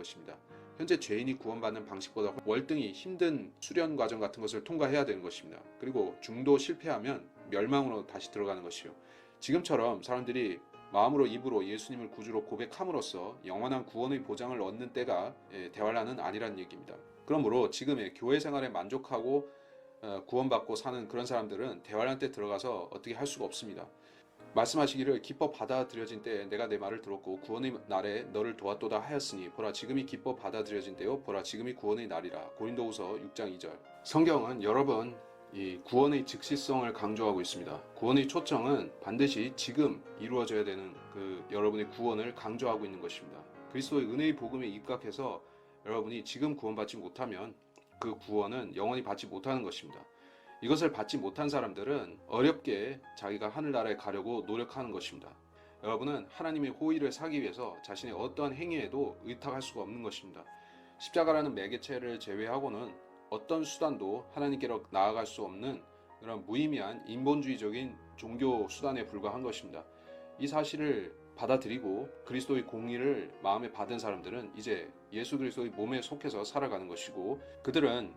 것입니다. 현재 죄인이 구원받는 방식보다 월등히 힘든 수련 과정 같은 것을 통과해야 되는 것입니다. 그리고 중도 실패하면 멸망으로 다시 들어가는 것이요. 지금처럼 사람들이 마음으로 입으로 예수님을 구주로 고백함으로써 영원한 구원의 보장을 얻는 때가 대환란은 아니라는 얘기입니다. 그러므로 지금의 교회 생활에 만족하고 구원받고 사는 그런 사람들은 대환란 때 들어가서 어떻게 할 수가 없습니다. 말씀하시기를 기뻐 받아들여진 때에 내가 내 말을 들었고 구원의 날에 너를 도왔도다 하였으니 보라 지금이 기뻐 받아들여진 때요 보라 지금이 구원의 날이라. 고린도후서 6장 2절. 성경은 여러 번 이 구원의 즉시성을 강조하고 있습니다. 구원의 초청은 반드시 지금 이루어져야 되는 여러분의 구원을 강조하고 있는 것입니다. 그리스도의 은혜의 복음에 입각해서 여러분이 지금 구원받지 못하면 그 구원은 영원히 받지 못하는 것입니다. 이것을 받지 못한 사람들은 어렵게 자기가 하늘나라에 가려고 노력하는 것입니다. 여러분은 하나님의 호의를 사기 위해서 자신의 어떠한 행위에도 의탁할 수가 없는 것입니다. 십자가라는 매개체를 제외하고는 어떤 수단도 하나님께로 나아갈 수 없는 그런 무의미한 인본주의적인 종교 수단에 불과한 것입니다. 이 사실을 받아들이고 그리스도의 공의를 마음에 받은 사람들은 이제 예수 그리스도의 몸에 속해서 살아가는 것이고, 그들은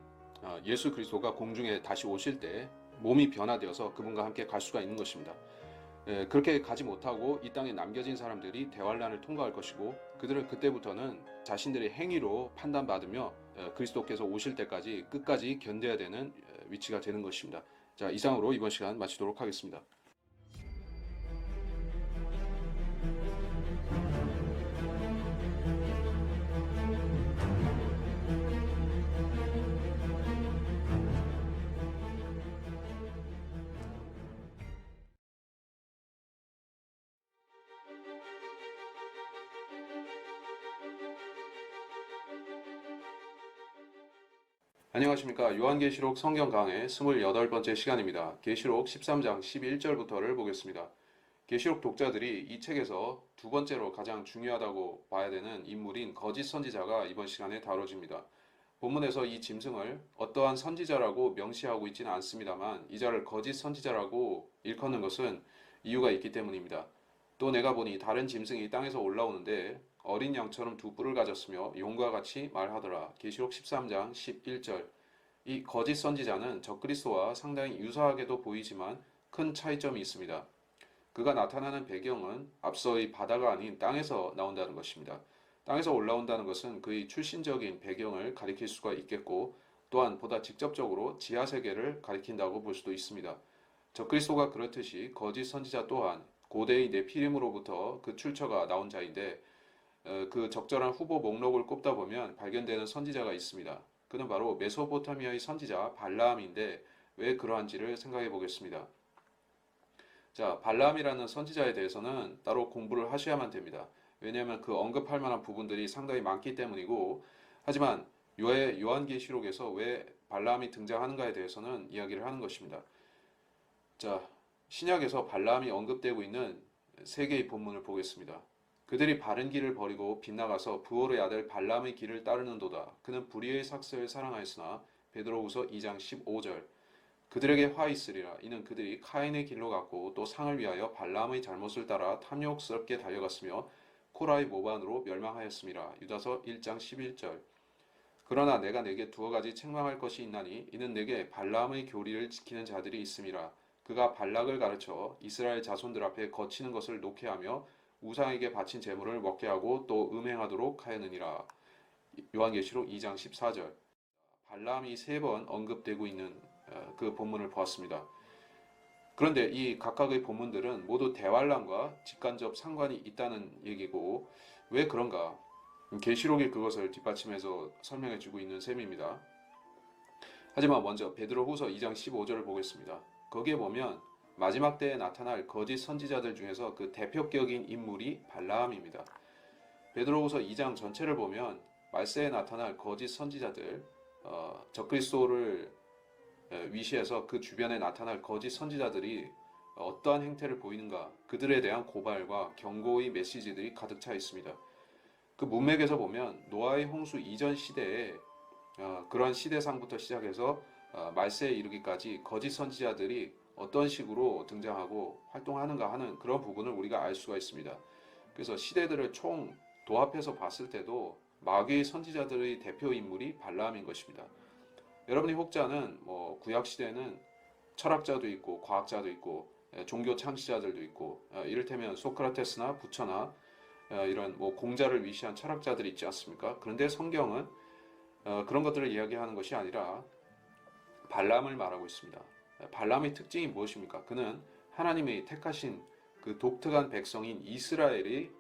예수 그리스도가 공중에 다시 오실 때 몸이 변화되어서 그분과 함께 갈 수가 있는 것입니다. 그렇게 가지 못하고 이 땅에 남겨진 사람들이 대환란을 통과할 것이고, 그들은 그때부터는 자신들의 행위로 판단받으며 그리스도께서 오실 때까지 끝까지 견뎌야 되는 위치가 되는 것입니다. 자, 이상으로 이번 시간 마치도록 하겠습니다. 안녕하십니까. 요한계시록 성경 강의 28번째 시간입니다. 계시록 13장 11절부터를 보겠습니다. 계시록 독자들이 이 책에서 두 번째로 가장 중요하다고 봐야 되는 인물인 거짓 선지자가 이번 시간에 다뤄집니다. 본문에서 이 짐승을 어떠한 선지자라고 명시하고 있지는 않습니다만 이 자를 거짓 선지자라고 일컫는 것은 이유가 있기 때문입니다. 또 내가 보니 다른 짐승이 땅에서 올라오는데 어린 양처럼 두 뿔을 가졌으며 용과 같이 말하더라. 계시록 13장 11절. 이 거짓 선지자는 적그리스도와 상당히 유사하게도 보이지만 큰 차이점이 있습니다. 그가 나타나는 배경은 앞서의 바다가 아닌 땅에서 나온다는 것입니다. 땅에서 올라온다는 것은 그의 출신적인 배경을 가리킬 수가 있겠고, 또한 보다 직접적으로 지하세계를 가리킨다고 볼 수도 있습니다. 적그리스도가 그렇듯이 거짓 선지자 또한 고대의 네피림으로부터 그 출처가 나온 자인데, 그 적절한 후보 목록을 꼽다 보면 발견되는 선지자가 있습니다. 그는 바로 메소포타미아의 선지자 발라암인데 왜 그러한지를 생각해 보겠습니다. 자, 발라암이라는 선지자에 대해서는 따로 공부를 하셔야만 됩니다. 왜냐하면 그 언급할 만한 부분들이 상당히 많기 때문이고, 하지만 요한계시록에서 왜 발라암이 등장하는가에 대해서는 이야기를 하는 것입니다. 자, 신약에서 발라암이 언급되고 있는 세 개의 본문을 보겠습니다. 그들이 바른 길을 버리고 빗나가서 부올의 아들 발람의 길을 따르는도다. 그는 불의의 삭슬을 사랑하였으나. 베드로후서 2장 15절. 그들에게 화 있으리라. 이는 그들이 카인의 길로 갔고 또 상을 위하여 발람의 잘못을 따라 탐욕스럽게 달려갔으며 코라의 모반으로 멸망하였음이라. 유다서 1장 11절. 그러나 내가 내게 두어 가지 책망할 것이 있나니 이는 내게 발람의 교리를 지키는 자들이 있음이라. 그가 발락을 가르쳐 이스라엘 자손들 앞에 거치는 것을 놓게 하며 우상에게 바친 제물을 먹게 하고 또 음행하도록 하였느니라. 요한계시록 2장 14절. 발람이 3번 언급되고 있는 그 본문을 보았습니다. 그런데 이 각각의 본문들은 모두 대환란과 직간접 상관이 있다는 얘기고, 왜 그런가? 계시록이 그것을 뒷받침해서 설명해 주고 있는 셈입니다. 하지만 먼저 베드로후서 2장 15절을 보겠습니다. 거기에 보면 마지막 때에 나타날 거짓 선지자들 중에서 그 대표격인 인물이 발라암입니다. 베드로후서 2장 전체를 보면 말세에 나타날 거짓 선지자들, 적그리스도를 위시해서 그 주변에 나타날 거짓 선지자들이 어떠한 행태를 보이는가, 그들에 대한 고발과 경고의 메시지들이 가득 차 있습니다. 그 문맥에서 보면 노아의 홍수 이전 시대에 그런 시대상부터 시작해서 말세에 이르기까지 거짓 선지자들이 어떤 식으로 등장하고 활동하는가 하는 그런 부분을 우리가 알 수가 있습니다. 그래서 시대들을 총 도합해서 봤을 때도 마귀의 선지자들의 대표 인물이 발람인 것입니다. 여러분이 혹자는 구약 시대에는 철학자도 있고 과학자도 있고 종교 창시자들도 있고 이를테면 소크라테스나 부처나 이런 공자를 위시한 철학자들이 있지 않습니까? 그런데 성경은 그런 것들을 이야기하는 것이 아니라 발람을 말하고 있습니다. 발람의 특징이 무엇입니까? 그는 하나님의 택하신 그 독특한 백성인 이스라엘이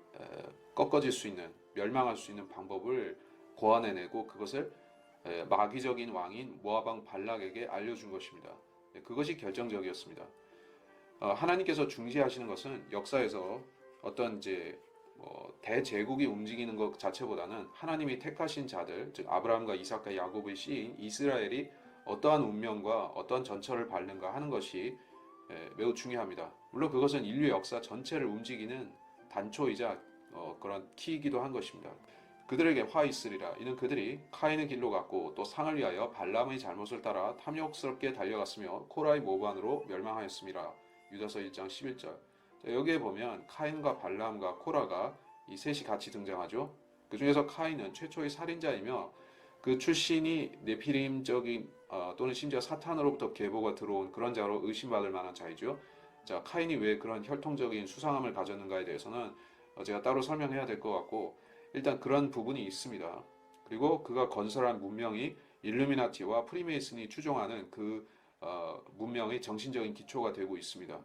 꺾어질 수 있는, 멸망할 수 있는 방법을 고안해내고 그것을 마귀적인 왕인 모압 왕 발락에게 알려준 것입니다. 그것이 결정적이었습니다. 하나님께서 중시하시는 것은 역사에서 어떤 대제국이 움직이는 것 자체보다는 하나님이 택하신 자들, 즉 아브라함과 이삭과 야곱의 씨인 이스라엘이 어떠한 운명과 어떠한 전철을 밟는가 하는 것이 매우 중요합니다. 물론 그것은 인류 역사 전체를 움직이는 단초이자 그런 키이기도 한 것입니다. 그들에게 화 있으리라. 이는 그들이 카인의 길로 갔고 또 상을 위하여 발람의 잘못을 따라 탐욕스럽게 달려갔으며 코라의 모반으로 멸망하였습니다. 유다서 1장 11절. 여기에 보면 카인과 발람과 코라가 이 셋이 같이 등장하죠. 그 중에서 카인은 최초의 살인자이며 그 출신이 네피림적인 또는 심지어 사탄으로부터 계보가 들어온 그런 자로 의심받을 만한 자이죠. 자, 카인이 왜 그런 혈통적인 수상함을 가졌는가에 대해서는 제가 따로 설명해야 될 것 같고, 일단 그런 부분이 있습니다. 그리고 그가 건설한 문명이 일루미나티와 프리메이슨이 추종하는 그 문명의 정신적인 기초가 되고 있습니다.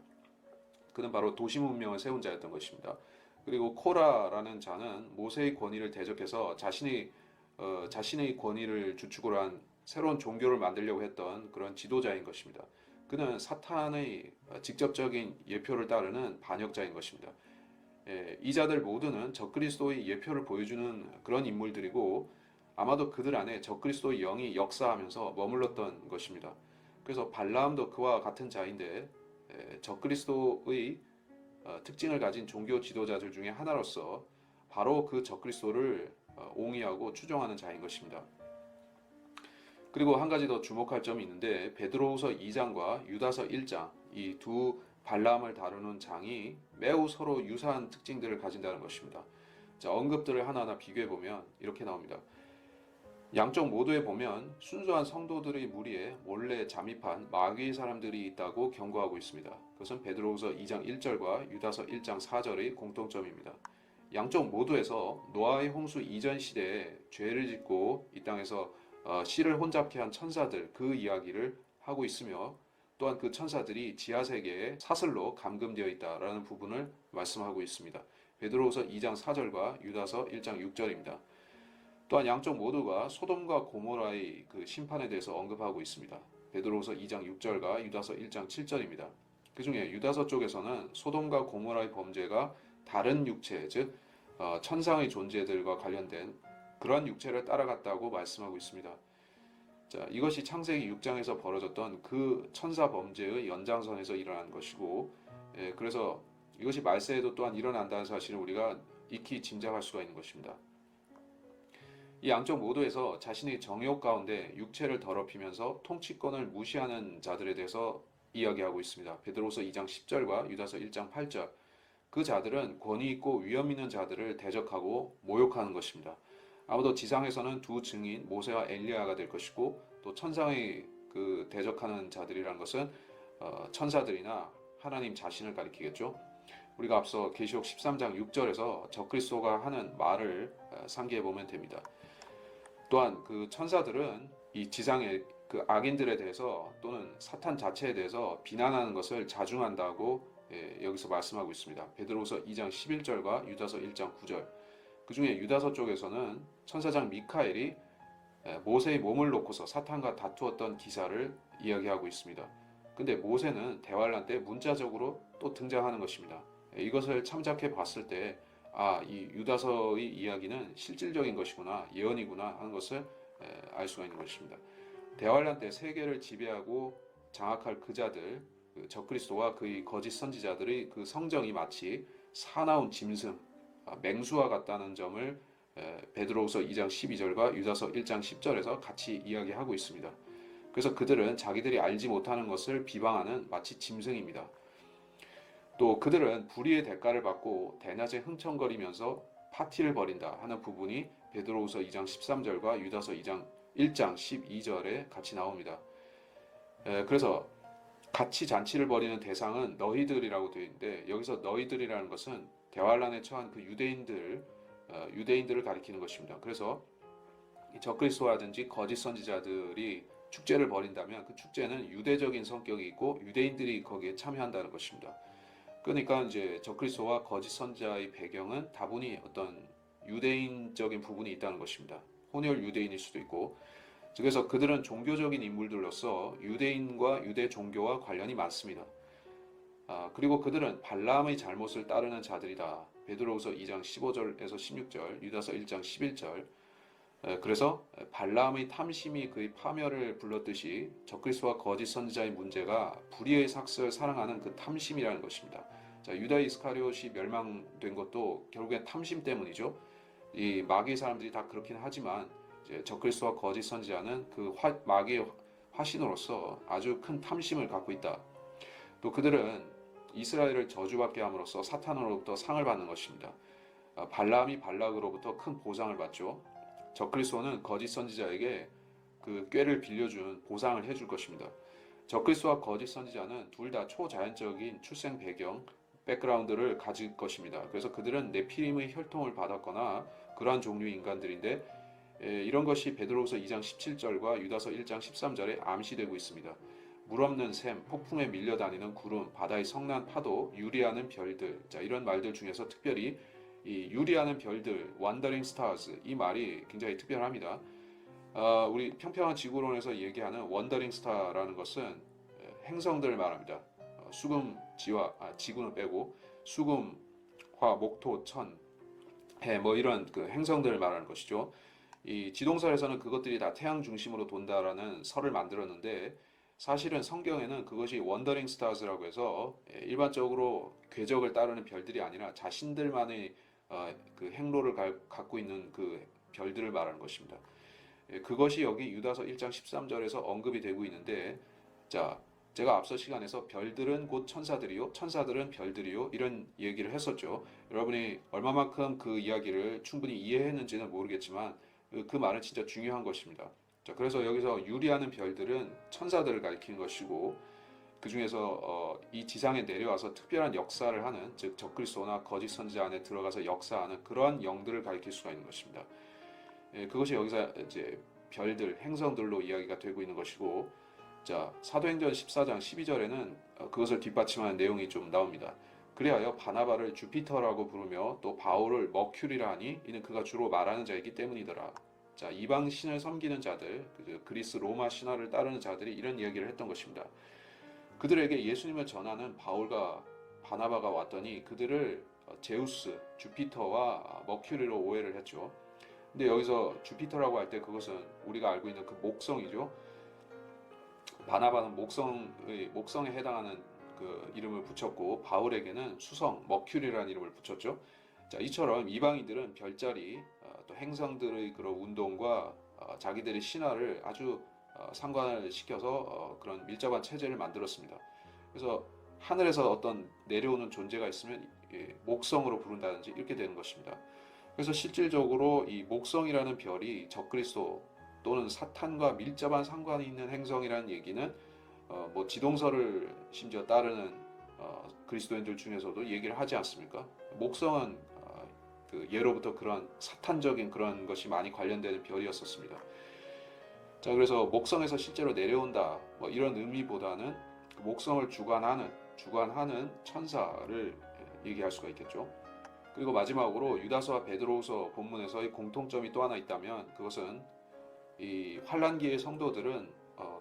그는 바로 도시 문명을 세운 자였던 것입니다. 그리고 코라라는 자는 모세의 권위를 대적해서 자신의 권위를 주축으로 한 새로운 종교를 만들려고 했던 그런 지도자인 것입니다. 그는 사탄의 직접적인 예표를 따르는 반역자인 것입니다. 이 자들 모두는 적그리스도의 예표를 보여주는 그런 인물들이고 아마도 그들 안에 적그리스도의 영이 역사하면서 머물렀던 것입니다. 그래서 발라함도 그와 같은 자인데 적그리스도의 특징을 가진 종교 지도자들 중에 하나로서 바로 그 적그리스도를 옹이하고 추종하는 자인 것입니다. 그리고 한 가지 더 주목할 점이 있는데 베드로후서 2장과 유다서 1장 이 두 발람을 다루는 장이 매우 서로 유사한 특징들을 가진다는 것입니다. 자, 언급들을 하나하나 비교해 보면 이렇게 나옵니다. 양쪽 모두에 보면 순수한 성도들의 무리에 몰래 잠입한 마귀의 사람들이 있다고 경고하고 있습니다. 그것은 베드로후서 2장 1절과 유다서 1장 4절의 공통점입니다. 양쪽 모두에서 노아의 홍수 이전 시대에 죄를 짓고 이 땅에서 씨를 혼잡케 한 천사들 그 이야기를 하고 있으며 또한 그 천사들이 지하세계에 사슬로 감금되어 있다라는 부분을 말씀하고 있습니다. 베드로후서 2장 4절과 유다서 1장 6절입니다. 또한 양쪽 모두가 소돔과 고모라의 그 심판에 대해서 언급하고 있습니다. 베드로후서 2장 6절과 유다서 1장 7절입니다. 그 중에 유다서 쪽에서는 소돔과 고모라의 범죄가 다른 육체, 즉 천상의 존재들과 관련된 그러한 육체를 따라갔다고 말씀하고 있습니다. 자, 이것이 창세기 6장에서 벌어졌던 그 천사 범죄의 연장선에서 일어난 것이고, 그래서 이것이 말세에도 또한 일어난다는 사실을 우리가 익히 짐작할 수가 있는 것입니다. 이 양쪽 모두에서 자신의 정욕 가운데 육체를 더럽히면서 통치권을 무시하는 자들에 대해서 이야기하고 있습니다. 베드로서 2장 10절과 유다서 1장 8절. 그 자들은 권위 있고 위험 있는 자들을 대적하고 모욕하는 것입니다. 아마도 지상에서는 두 증인 모세와 엘리야가 될 것이고 또 천상의 그 대적하는 자들이란 것은 천사들이나 하나님 자신을 가리키겠죠. 우리가 앞서 계시록 13장 6절에서 적그리스도가 하는 말을 상기해 보면 됩니다. 또한 그 천사들은 이 지상의 그 악인들에 대해서 또는 사탄 자체에 대해서 비난하는 것을 자중한다고 여기서 말씀하고 있습니다. 베드로후서 2장 11절과 유다서 1장 9절. 그 중에 유다서 쪽에서는 천사장 미카엘이 모세의 몸을 놓고서 사탄과 다투었던 기사를 이야기하고 있습니다. 근데 모세는 대환란 때 문자적으로 또 등장하는 것입니다. 이것을 참작해 봤을 때 이 유다서의 이야기는 실질적인 것이구나, 예언이구나 하는 것을 알 수가 있는 것입니다. 대환란 때 세계를 지배하고 장악할 그 자들, 그 적그리스도와 그의 거짓 선지자들의 그 성정이 마치 사나운 짐승, 맹수와 같다는 점을 베드로후서 2장 12절과 유다서 1장 10절에서 같이 이야기하고 있습니다. 그래서 그들은 자기들이 알지 못하는 것을 비방하는 마치 짐승입니다. 또 그들은 불의의 대가를 받고 대낮에 흥청거리면서 파티를 벌인다 하는 부분이 베드로후서 2장 13절과 유다서 1장 12절에 같이 나옵니다. 그래서 같이 잔치를 벌이는 대상은 너희들이라고 되어 있는데, 여기서 너희들이라는 것은 대환란에 처한 그 유대인들을 가리키는 것입니다. 그래서 적그리스도라든지 거짓 선지자들이 축제를 벌인다면 그 축제는 유대적인 성격이 있고 유대인들이 거기에 참여한다는 것입니다. 그러니까 이제 적그리스도와 거짓 선지자의 배경은 다분히 어떤 유대인적인 부분이 있다는 것입니다. 혼혈 유대인일 수도 있고, 그래서 그들은 종교적인 인물들로서 유대인과 유대 종교와 관련이 많습니다. 그리고 그들은 발람의 잘못을 따르는 자들이다. 베드로후서 2장 15절에서 16절, 유다서 1장 11절. 그래서 발람의 탐심이 그의 파멸을 불렀듯이 적그리스도와 거짓 선지자의 문제가 불의의 삭슬을 사랑하는 그 탐심이라는 것입니다. 자, 유다 이스카리옷이 멸망된 것도 결국엔 탐심 때문이죠. 이 마귀의 사람들이 다 그렇긴 하지만 이제 적그리스도와 거짓 선지자는 그 마귀의 화신으로서 아주 큰 탐심을 갖고 있다. 또 그들은 이스라엘을 저주받게 함으로써 사탄으로부터 상을 받는 것입니다. 발람이 발락으로부터 큰 보상을 받죠. 적그리스도는 거짓 선지자에게 그 꾀를 빌려준 보상을 해줄 것입니다. 적그리스도와 거짓 선지자는 둘 다 초자연적인 출생 배경, 백그라운드를 가질 것입니다. 그래서 그들은 네피림의 혈통을 받았거나 그러한 종류의 인간들인데, 이런 것이 베드로후서 2장 17절과 유다서 1장 13절에 암시되고 있습니다. 물 없는 샘, 폭풍에 밀려다니는 구름, 바다의 성난 파도, 유리하는 별들. 자, 이런 말들 중에서 특별히 이 유리하는 별들, wandering stars, 이 말이 굉장히 특별합니다. 우리 평평한 지구론에서 얘기하는 wandering star라는 것은 행성들을 말합니다. 수금, 지구는 빼고 수금, 화, 목토, 천, 해, 뭐 이런 그 행성들을 말하는 것이죠. 이 지동설에서는 그것들이 다 태양 중심으로 돈다라는 설을 만들었는데, 사실은 성경에는 그것이 wandering stars라고 해서 일반적으로 궤적을 따르는 별들이 아니라 자신들만의 그 행로를 갖고 있는 그 별들을 말하는 것입니다. 그것이 여기 유다서 1장 13절에서 언급이 되고 있는데, 자, 제가 앞서 시간에서 별들은 곧 천사들이요, 천사들은 별들이요, 이런 얘기를 했었죠. 여러분이 얼마만큼 그 이야기를 충분히 이해했는지는 모르겠지만 그 말은 진짜 중요한 것입니다. 자, 그래서 여기서 유리하는 별들은 천사들을 가리키는 것이고, 그 중에서 이 지상에 내려와서 특별한 역사를 하는, 즉 적그리스도나 거짓 선지자 안에 들어가서 역사하는 그러한 영들을 가리킬 수가 있는 것입니다. 그것이 여기서 이제 별들, 행성들로 이야기가 되고 있는 것이고, 자, 사도행전 14장 12절에는 그것을 뒷받침하는 내용이 좀 나옵니다. 그리하여 바나바를 주피터라고 부르며 또 바울을 머큐리라 하니 이는 그가 주로 말하는 자이기 때문이더라. 자, 이방 신을 섬기는 자들, 그리스 로마 신화를 따르는 자들이 이런 이야기를 했던 것입니다. 그들에게 예수님을 전하는 바울과 바나바가 왔더니 그들을 제우스, 주피터와 머큐리로 오해를 했죠. 근데 여기서 주피터라고 할 때 그것은 우리가 알고 있는 그 목성이죠. 바나바는 목성에 해당하는 그 이름을 붙였고, 바울에게는 수성, 머큐리라는 이름을 붙였죠. 자, 이처럼 이방인들은 별자리, 또 행성들의 그런 운동과 자기들의 신화를 아주 상관을 시켜서 그런 밀접한 체제를 만들었습니다. 그래서 하늘에서 어떤 내려오는 존재가 있으면 목성으로 부른다든지 이렇게 되는 것입니다. 그래서 실질적으로 이 목성이라는 별이 적그리스도 또는 사탄과 밀접한 상관이 있는 행성이라는 얘기는 뭐 지동설을 심지어 따르는 그리스도인들 중에서도 얘기를 하지 않습니까? 목성은 그 예로부터 그런 사탄적인 그런 것이 많이 관련되는 별이었었습니다. 자, 그래서 목성에서 실제로 내려온다, 뭐 이런 의미보다는 그 목성을 주관하는 천사를 얘기할 수가 있겠죠. 그리고 마지막으로 유다서와 베드로후서 본문에서의 공통점이 또 하나 있다면, 그것은 이 환란기의 성도들은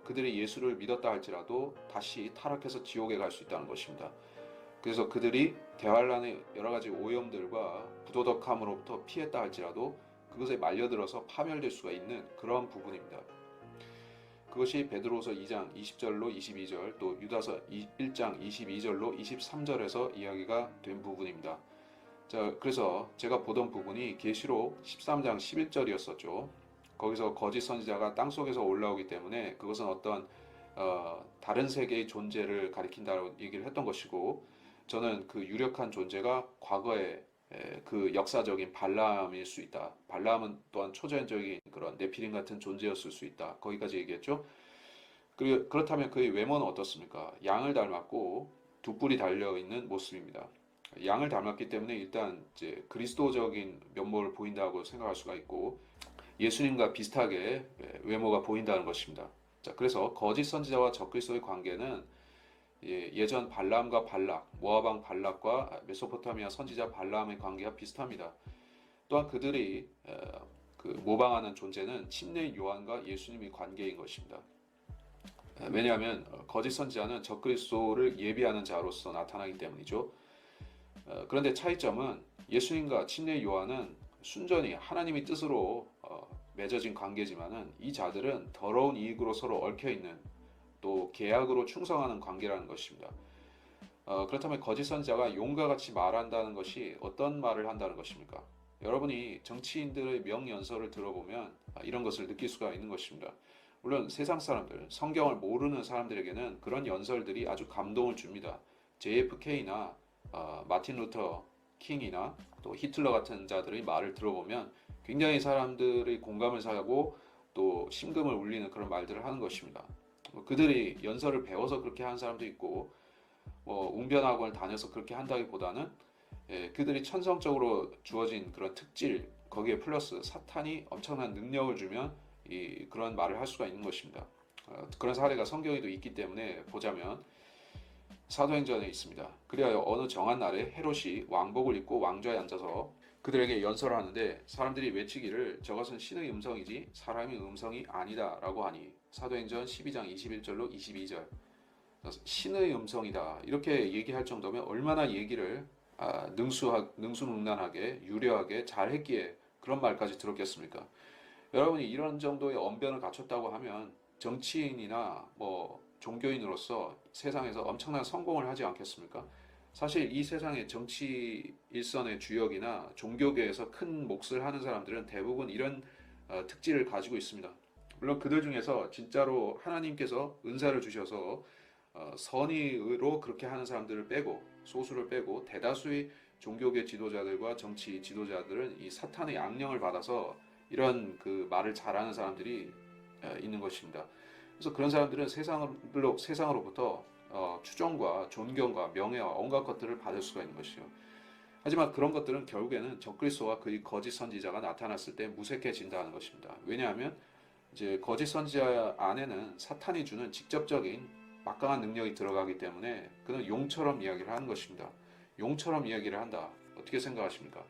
그들이 예수를 믿었다 할지라도 다시 타락해서 지옥에 갈 수 있다는 것입니다. 그래서 그들이 대환란의 여러 가지 오염들과 부도덕함으로부터 피했다 할지라도 그것에 말려들어서 파멸될 수가 있는 그런 부분입니다. 그것이 베드로후서 2장 20절로 22절, 또 유다서 1장 22절로 23절에서 이야기가 된 부분입니다. 자, 그래서 제가 보던 부분이 계시록 13장 11절이었었죠. 거기서 거짓 선지자가 땅속에서 올라오기 때문에 그것은 어떤 다른 세계의 존재를 가리킨다고 얘기를 했던 것이고, 저는 그 유력한 존재가 과거에 그 역사적인 발람일 수 있다. 발람은 또한 초자연적인 그런 네피림 같은 존재였을 수 있다. 거기까지 얘기했죠. 그렇다면 그의 외모는 어떻습니까? 양을 닮았고 두 뿔이 달려 있는 모습입니다. 양을 닮았기 때문에 일단 이제 그리스도적인 면모를 보인다고 생각할 수가 있고 예수님과 비슷하게 외모가 보인다는 것입니다. 자, 그래서 거짓 선지자와 적그리스도의 관계는 예전 발람과 발락, 모압 왕 발락과 메소포타미아 선지자 발람의 관계가 비슷합니다. 또한 그들이 그 모방하는 존재는 침례 요한과 예수님의 관계인 것입니다. 왜냐하면 거짓 선지자는 적그리스도를 예비하는 자로서 나타나기 때문이죠. 그런데 차이점은 예수님과 침례 요한은 순전히 하나님의 뜻으로 맺어진 관계지만은 이 자들은 더러운 이익으로 서로 얽혀 있는 또 계약으로 충성하는 관계라는 것입니다. 그렇다면 거짓 선지자가 용과 같이 말한다는 것이 어떤 말을 한다는 것입니까? 여러분이 정치인들의 명연설을 들어보면 이런 것을 느낄 수가 있는 것입니다. 물론 세상 사람들, 성경을 모르는 사람들에게는 그런 연설들이 아주 감동을 줍니다. JFK나 마틴 루터 킹이나 또 히틀러 같은 자들의 말을 들어보면 굉장히 사람들의 공감을 사고 또 심금을 울리는 그런 말들을 하는 것입니다. 그들이 연설을 배워서 그렇게 하는 사람도 있고 웅변학원을 다녀서 그렇게 한다기보다는 그들이 천성적으로 주어진 그런 특질 거기에 플러스 사탄이 엄청난 능력을 주면 그런 말을 할 수가 있는 것입니다. 그런 사례가 성경에도 있기 때문에 보자면 사도행전에 있습니다. 그리하여 어느 정한 날에 헤롯이 왕복을 입고 왕좌에 앉아서 그들에게 연설을 하는데 사람들이 외치기를 저것은 신의 음성이지 사람의 음성이 아니다 라고 하니 사도행전 12장 21절로 22절 신의 음성이다 이렇게 얘기할 정도면 얼마나 얘기를 능수능란하게 유려하게 잘했기에 그런 말까지 들었겠습니까? 여러분이 이런 정도의 언변을 갖췄다고 하면 정치인이나 종교인으로서 세상에서 엄청난 성공을 하지 않겠습니까? 사실 이 세상의 정치 일선의 주역이나 종교계에서 큰 몫을 하는 사람들은 대부분 이런 특질을 가지고 있습니다. 물론 그들 중에서 진짜로 하나님께서 은사를 주셔서 선의로 그렇게 하는 사람들을 빼고 소수를 빼고 대다수의 종교계 지도자들과 정치 지도자들은 이 사탄의 악령을 받아서 이런 그 말을 잘하는 사람들이 있는 것입니다. 그래서 그런 사람들은 세상으로부터 추종과 존경과 명예와 온갖 것들을 받을 수가 있는 것이요. 하지만 그런 것들은 결국에는 적그리스도와 그의 거짓 선지자가 나타났을 때 무색해진다는 것입니다. 왜냐하면 이제 거짓 선지자 안에는 사탄이 주는 직접적인 막강한 능력이 들어가기 때문에 그는 용처럼 이야기를 하는 것입니다. 용처럼 이야기를 한다. 어떻게 생각하십니까?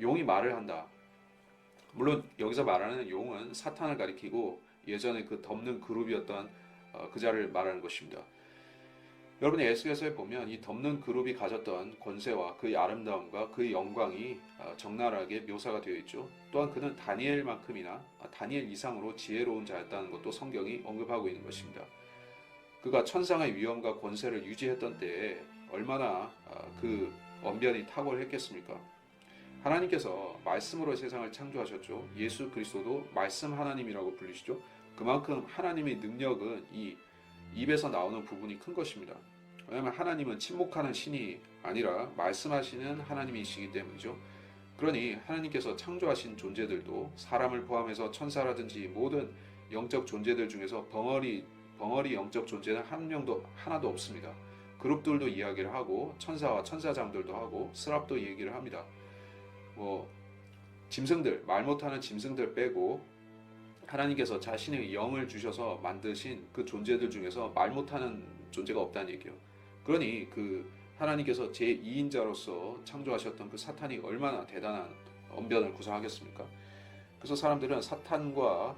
용이 말을 한다. 물론 여기서 말하는 용은 사탄을 가리키고 예전에 그 덮는 그룹이었던 그 자를 말하는 것입니다. 여러분이 에스겔서에 보면 이 덮는 그룹이 가졌던 권세와 그의 아름다움과 그의 영광이 적나라하게 묘사가 되어 있죠. 또한 그는 다니엘만큼이나 다니엘 이상으로 지혜로운 자였다는 것도 성경이 언급하고 있는 것입니다. 그가 천상의 위엄과 권세를 유지했던 때에 얼마나 그 언변이 탁월했겠습니까? 하나님께서 말씀으로 세상을 창조하셨죠. 예수 그리스도도 말씀 하나님이라고 불리시죠. 그만큼 하나님의 능력은 이 입에서 나오는 부분이 큰 것입니다. 왜냐하면 하나님은 침묵하는 신이 아니라 말씀하시는 하나님이시기 때문이죠. 그러니 하나님께서 창조하신 존재들도 사람을 포함해서 천사라든지 모든 영적 존재들 중에서 벙어리 영적 존재는 하나도 없습니다. 그룹들도 이야기를 하고 천사와 천사장들도 하고 스랍도 얘기를 합니다. 짐승들, 말 못하는 짐승들 빼고 하나님께서 자신의 영을 주셔서 만드신 그 존재들 중에서 말 못하는 존재가 없다는 얘기예요. 그러니 그 하나님께서 제2인자로서 창조하셨던 그 사탄이 얼마나 대단한 언변을 구사하겠습니까? 그래서 사람들은 사탄과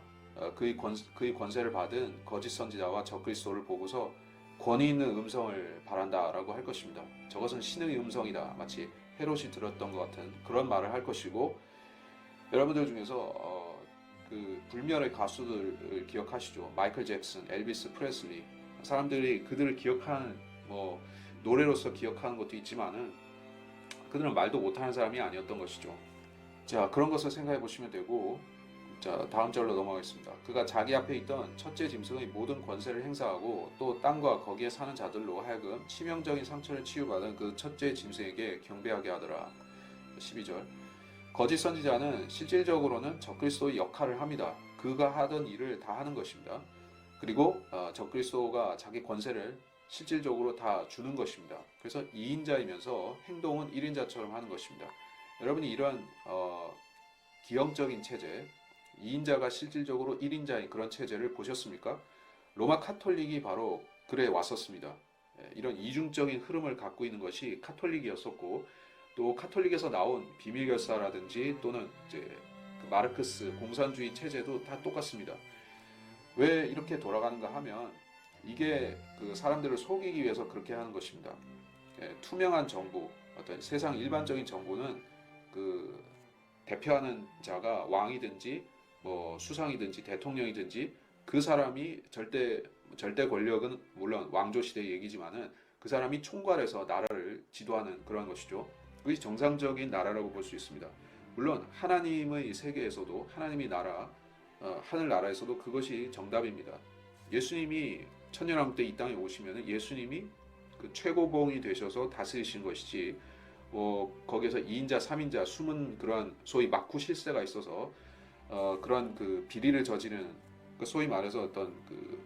그의 권세를 받은 거짓 선지자와 적그리스도를 보고서 권위 있는 음성을 바란다라고 할 것입니다. 저것은 신의 음성이다. 마치 헤롯이 들었던 것 같은 그런 말을 할 것이고 여러분들 중에서 그 불멸의 가수들을 기억하시죠? 마이클 잭슨, 엘비스 프레슬리 사람들이 그들을 기억하는 노래로서 기억하는 것도 있지만은 그들은 말도 못하는 사람이 아니었던 것이죠. 자, 그런 것을 생각해 보시면 되고 자, 다음 절로 넘어가겠습니다. 그가 자기 앞에 있던 첫째 짐승의 모든 권세를 행사하고 또 땅과 거기에 사는 자들로 하여금 치명적인 상처를 치유받은 그 첫째 짐승에게 경배하게 하더라. 12절. 거짓 선지자는 실질적으로는 적그리스도의 역할을 합니다. 그가 하던 일을 다 하는 것입니다. 그리고 적그리스도가 자기 권세를 실질적으로 다 주는 것입니다. 그래서 2인자이면서 행동은 1인자처럼 하는 것입니다. 여러분이 이런 기형적인 체제, 2인자가 실질적으로 1인자인 그런 체제를 보셨습니까? 로마 카톨릭이 바로 그래 왔었습니다. 이런 이중적인 흐름을 갖고 있는 것이 카톨릭이었었고, 또 카톨릭에서 나온 비밀결사라든지 또는 이제 그 마르크스 공산주의 체제도 다 똑같습니다. 왜 이렇게 돌아가는가 하면 이게 그 사람들을 속이기 위해서 그렇게 하는 것입니다. 투명한 정부, 어떤 세상 일반적인 정부는 그 대표하는 자가 왕이든지 뭐 수상이든지 대통령이든지 그 사람이 절대 권력은 물론 왕조 시대 얘기지만은 그 사람이 총괄해서 나라를 지도하는 그런 것이죠. 그것이 정상적인 나라라고 볼 수 있습니다. 물론 하나님의 세계에서도 하나님의 나라, 하늘 나라에서도 그것이 정답입니다. 예수님이 천년왕국 때 이 땅에 오시면 예수님이 그 최고봉이 되셔서 다스리신 것이지, 거기에서 2인자, 3인자 숨은 그런 소위 막후 실세가 있어서 그런 그 비리를 저지르는, 그 소위 말해서 어떤 그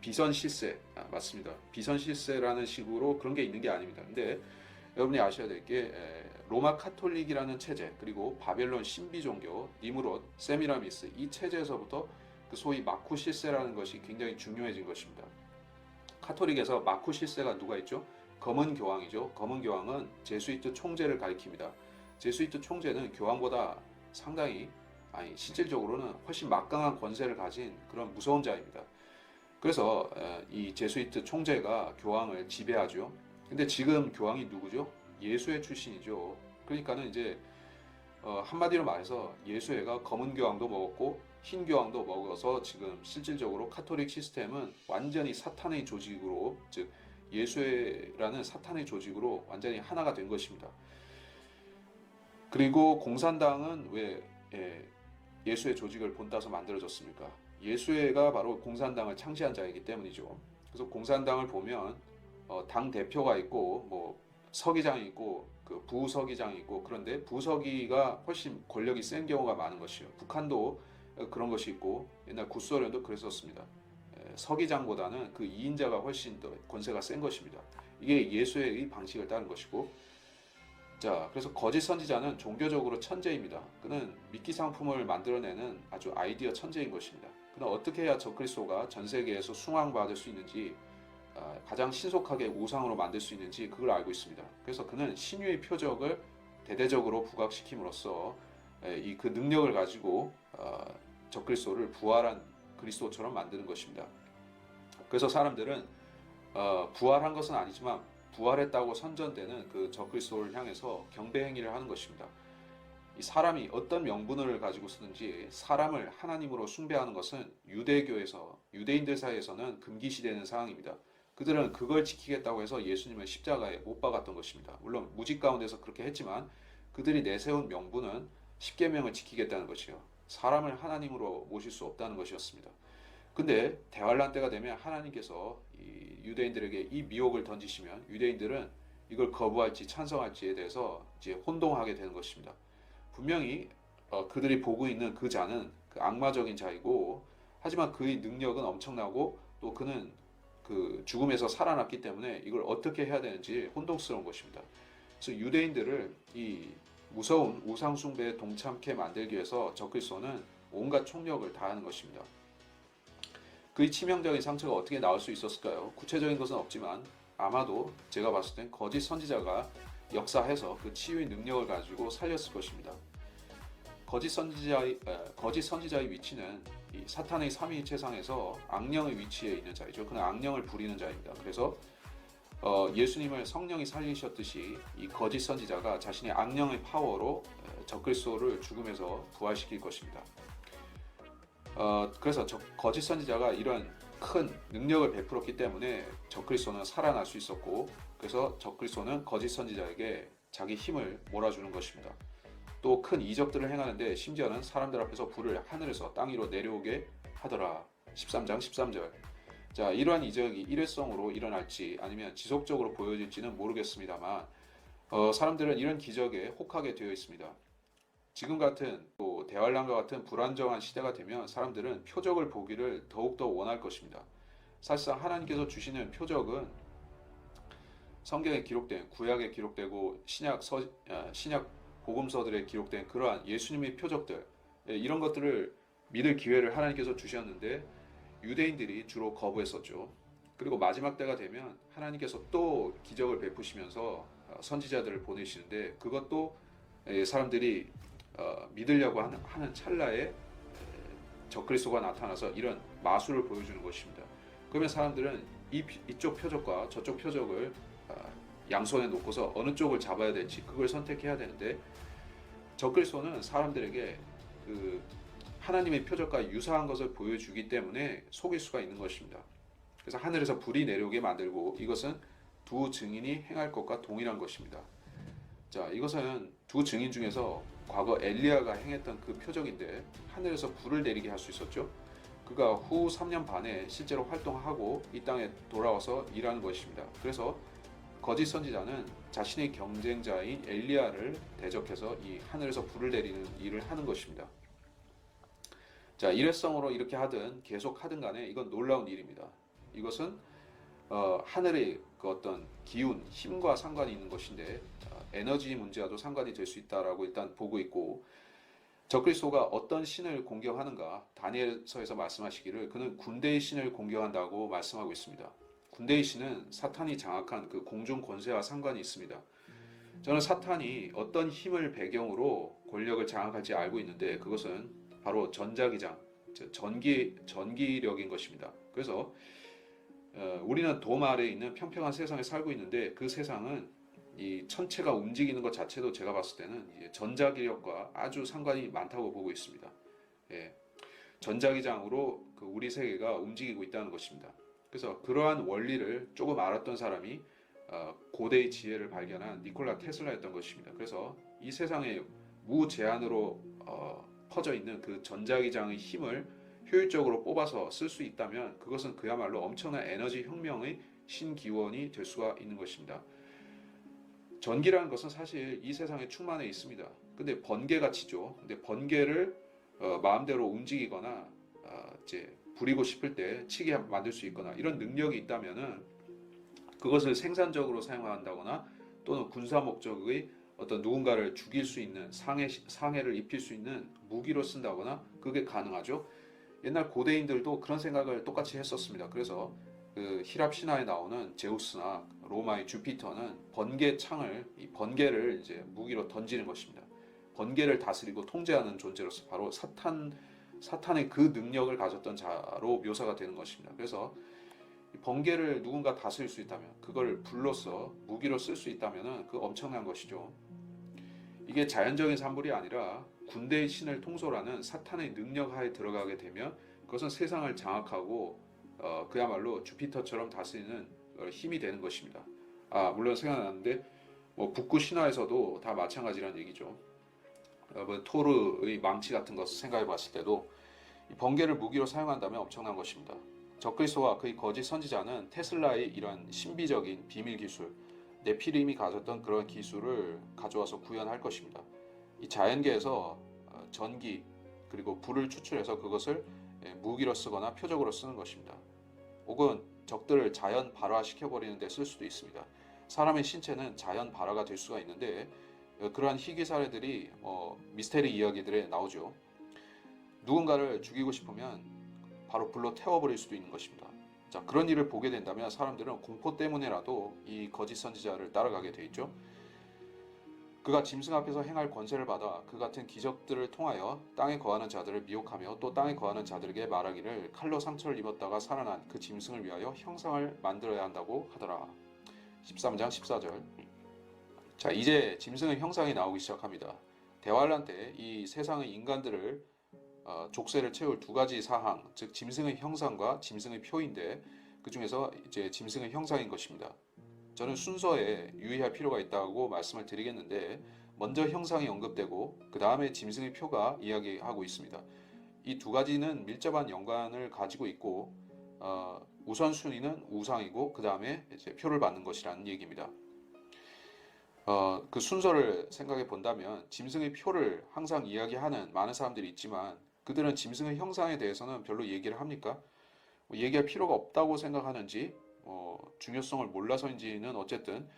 비선 실세, 맞습니다. 비선 실세라는 식으로 그런 게 있는 게 아닙니다. 근데 여러분이 아셔야 될 게 로마 카톨릭이라는 체제, 그리고 바벨론 신비 종교, 니무롯, 세미라미스, 이 체제에서부터 그 소위 마쿠 실세라는 것이 굉장히 중요해진 것입니다. 카톨릭에서 마쿠 실세가 누가 있죠? 검은 교황이죠. 검은 교황은 제수이트 총재를 가리킵니다. 제수이트 총재는 교황보다 상당히, 아니 실질적으로는 훨씬 막강한 권세를 가진 그런 무서운 자입니다. 그래서 이 제수이트 총재가 교황을 지배하죠. 근데 지금 교황이 누구죠? 예수회 출신이죠. 그러니까는 이제 한마디로 말해서 예수회가 검은 교황도 먹었고 흰 교황도 먹어서 지금 실질적으로 카톨릭 시스템은 완전히 사탄의 조직으로, 즉 예수회라는 사탄의 조직으로 완전히 하나가 된 것입니다. 그리고 공산당은 왜 예수회 조직을 본따서 만들어졌습니까? 예수회가 바로 공산당을 창시한 자이기 때문이죠. 그래서 공산당을 보면 당 대표가 있고 뭐 서기장이 있고 그 부서기장이 있고, 그런데 부서기가 훨씬 권력이 센 경우가 많은 것이요. 북한도 그런 것이 있고 옛날 구소련도 그랬었습니다. 서기장보다는 그 2인자가 훨씬 더 권세가 센 것입니다. 이게 예수의 방식을 따른 것이고, 자, 그래서 거짓 선지자는 종교적으로 천재입니다. 그는 미끼 상품을 만들어내는 아주 아이디어 천재인 것입니다. 그는 어떻게 해야 적그리스도가 전 세계에서 숭앙받을 수 있는지, 가장 신속하게 우상으로 만들 수 있는지 그걸 알고 있습니다. 그래서 그는 신유의 표적을 대대적으로 부각시킴으로써 그 능력을 가지고 적그리스도를 부활한 그리스도처럼 만드는 것입니다. 그래서 사람들은 부활한 것은 아니지만 부활했다고 선전되는 그 적그리스도를 향해서 경배 행위를 하는 것입니다. 이 사람이 어떤 명분을 가지고 쓰든지 사람을 하나님으로 숭배하는 것은 유대교에서, 유대인들 사이에서는 금기시되는 사항입니다. 그들은 그걸 지키겠다고 해서 예수님을 십자가에 못 박았던 것입니다. 물론 무직 가운데서 그렇게 했지만 그들이 내세운 명분은 십계명을 지키겠다는 것이요, 사람을 하나님으로 모실 수 없다는 것이었습니다. 근데 대환란 때가 되면 하나님께서 이 유대인들에게 이 미혹을 던지시면 유대인들은 이걸 거부할지 찬성할지에 대해서 이제 혼동하게 되는 것입니다. 분명히 그들이 보고 있는 그 자는 그 악마적인 자이고, 하지만 그의 능력은 엄청나고 또 그는 그 죽음에서 살아났기 때문에 이걸 어떻게 해야 되는지 혼동스러운 것입니다. 그래서 유대인들을 이 무서운 우상 숭배에 동참케 만들기 위해서 적그리스도는 온갖 총력을 다하는 것입니다. 그의 치명적인 상처가 어떻게 나올 수 있었을까요? 구체적인 것은 없지만 아마도 제가 봤을 땐 거짓 선지자가 역사해서 그 치유의 능력을 가지고 살렸을 것입니다. 거짓 선지자의 위치는 이 사탄의 삼위일체상에서 악령의 위치에 있는 자이죠. 그는 악령을 부리는 자입니다. 그래서 예수님을 성령이 살리셨듯이 이 거짓 선지자가 자신의 악령의 파워로 적그리스도를 죽음에서 부활시킬 것입니다. 그래서 거짓 선지자가 이런 큰 능력을 베풀었기 때문에 적그리스도는 살아날 수 있었고, 그래서 적그리스도는 거짓 선지자에게 자기 힘을 몰아주는 것입니다. 또 큰 이적들을 행하는데 심지어는 사람들 앞에서 불을 하늘에서 땅 위로 내려오게 하더라. 13장 13절. 자, 이러한 이적이 일회성으로 일어날지 아니면 지속적으로 보여질지는 모르겠습니다만 사람들은 이런 기적에 혹하게 되어 있습니다. 지금 같은 또 대환란과 같은 불안정한 시대가 되면 사람들은 표적을 보기를 더욱더 원할 것입니다. 사실상 하나님께서 주시는 표적은 성경에 기록된 구약에 기록되고 신약 복음서들에 기록된 그러한 예수님의 표적들, 이런 것들을 믿을 기회를 하나님께서 주셨는데 유대인들이 주로 거부했었죠. 그리고 마지막 때가 되면 하나님께서 또 기적을 베푸시면서 선지자들을 보내시는데 그것도 사람들이 믿으려고 하는 찰나에 적그리스도가 나타나서 이런 마술을 보여주는 것입니다. 그러면 사람들은 이쪽 표적과 저쪽 표적을 양손에 놓고서 어느 쪽을 잡아야 될지 그걸 선택해야 되는데 적그리스도는 사람들에게 그 하나님의 표적과 유사한 것을 보여주기 때문에 속일 수가 있는 것입니다. 그래서 하늘에서 불이 내려오게 만들고 이것은 두 증인이 행할 것과 동일한 것입니다. 자, 이것은 두 증인 중에서 과거 엘리야가 행했던 그 표적인데 하늘에서 불을 내리게 할 수 있었죠. 그가 후 3년 반에 실제로 활동하고 이 땅에 돌아와서 일하는 것입니다. 그래서 거짓 선지자는 자신의 경쟁자인 엘리야를 대적해서 이 하늘에서 불을 내리는 일을 하는 것입니다. 자, 일회성으로 이렇게 하든 계속 하든 간에 이건 놀라운 일입니다. 이것은 하늘의 그 어떤 기운, 힘과 상관이 있는 것인데 에너지 문제와도 상관이 될 수 있다라고 일단 보고 있고 적그리스도가 어떤 신을 공경하는가 다니엘서에서 말씀하시기를 그는 군대의 신을 공경한다고 말씀하고 있습니다. 군대의 신은 사탄이 장악한 그 공중 권세와 상관이 있습니다. 저는 사탄이 어떤 힘을 배경으로 권력을 장악할지 알고 있는데 그것은 바로 전자기장, 전기력인 것입니다. 그래서 우리는 돔 아래에 있는 평평한 세상에 살고 있는데 그 세상은 이 천체가 움직이는 것 자체도 제가 봤을 때는 전자기력과 아주 상관이 많다고 보고 있습니다. 예, 전자기장으로 그 우리 세계가 움직이고 있다는 것입니다. 그래서 그러한 원리를 조금 알았던 사람이 고대의 지혜를 발견한 니콜라 테슬라였던 것입니다. 그래서 이 세상에 무제한으로 퍼져 있는 그 전자기장의 힘을 효율적으로 뽑아서 쓸 수 있다면 그것은 그야말로 엄청난 에너지 혁명의 신기원이 될 수가 있는 것입니다. 전기라는 것은 사실 이 세상에 충만해 있습니다. 근데 번개같이죠. 근데 번개를 마음대로 움직이거나 이제 부리고 싶을 때 치게 만들 수 있거나 이런 능력이 있다면은 그것을 생산적으로 사용한다거나 또는 군사 목적의 어떤 누군가를 죽일 수 있는 상해를 입힐 수 있는 무기로 쓴다거나 그게 가능하죠. 옛날 고대인들도 그런 생각을 똑같이 했었습니다. 그래서 그 히랍 신화에 나오는 제우스나 로마의 주피터는 이 번개를 이제 무기로 던지는 것입니다. 번개를 다스리고 통제하는 존재로서 바로 사탄의 그 능력을 가졌던 자로 묘사가 되는 것입니다. 그래서 번개를 누군가 다스릴 수 있다면 그걸 불로써 무기로 쓸 수 있다면 그 엄청난 것이죠. 이게 자연적인 산물이 아니라 군대의 신을 통솔하는 사탄의 능력 하에 들어가게 되면 그것은 세상을 장악하고 그야말로 주피터처럼 다스리는 힘이 되는 것입니다. 물론 생각나는데 북구 신화에서도 다 마찬가지라는 얘기죠. 토르의 망치 같은 것을 생각해 봤을 때도 번개를 무기로 사용한다면 엄청난 것입니다. 적그리스도와 그의 거짓 선지자는 테슬라의 이런 신비적인 비밀 기술, 네피림이 가졌던 그런 기술을 가져와서 구현할 것입니다. 이 자연계에서 전기 그리고 불을 추출해서 그것을 무기로 쓰거나 표적으로 쓰는 것입니다. 혹은 적들을 자연 발화시켜버리는 데 쓸 수도 있습니다. 사람의 신체는 자연 발화가 될 수가 있는데 그러한 희귀 사례들이 미스테리 이야기들에 나오죠. 누군가를 죽이고 싶으면 바로 불로 태워버릴 수도 있는 것입니다. 자, 그런 일을 보게 된다면 사람들은 공포 때문에라도 이 거짓 선지자를 따라가게 돼 있죠. 그가 짐승 앞에서 행할 권세를 받아 그 같은 기적들을 통하여 땅에 거하는 자들을 미혹하며 또 땅에 거하는 자들에게 말하기를 칼로 상처를 입었다가 살아난 그 짐승을 위하여 형상을 만들어야 한다고 하더라. 13장 14절. 자, 이제 짐승의 형상이 나오기 시작합니다. 대환란 때 이 세상의 인간들을 족쇄를 채울 두 가지 사항, 즉 짐승의 형상과 짐승의 표인데 그 중에서 이제 짐승의 형상인 것입니다. 저는 순서에 유의할 필요가 있다고 말씀을 드리겠는데 먼저 형상이 언급되고 그 다음에 짐승의 표가 이야기하고 있습니다. 이 두 가지는 밀접한 연관을 가지고 있고 우선순위는 우상이고 그 다음에 이제 표를 받는 것이라는 얘기입니다. 그 순서를 생각해 본다면 짐승의 표를 항상 이야기하는 많은 사람들이 있지만 그들은 짐승의 형상에 대해서는 별로 얘기를 합니까? 뭐 얘기할 필요가 없다고 생각하는지 중요성을 몰라서인지는 어쨌든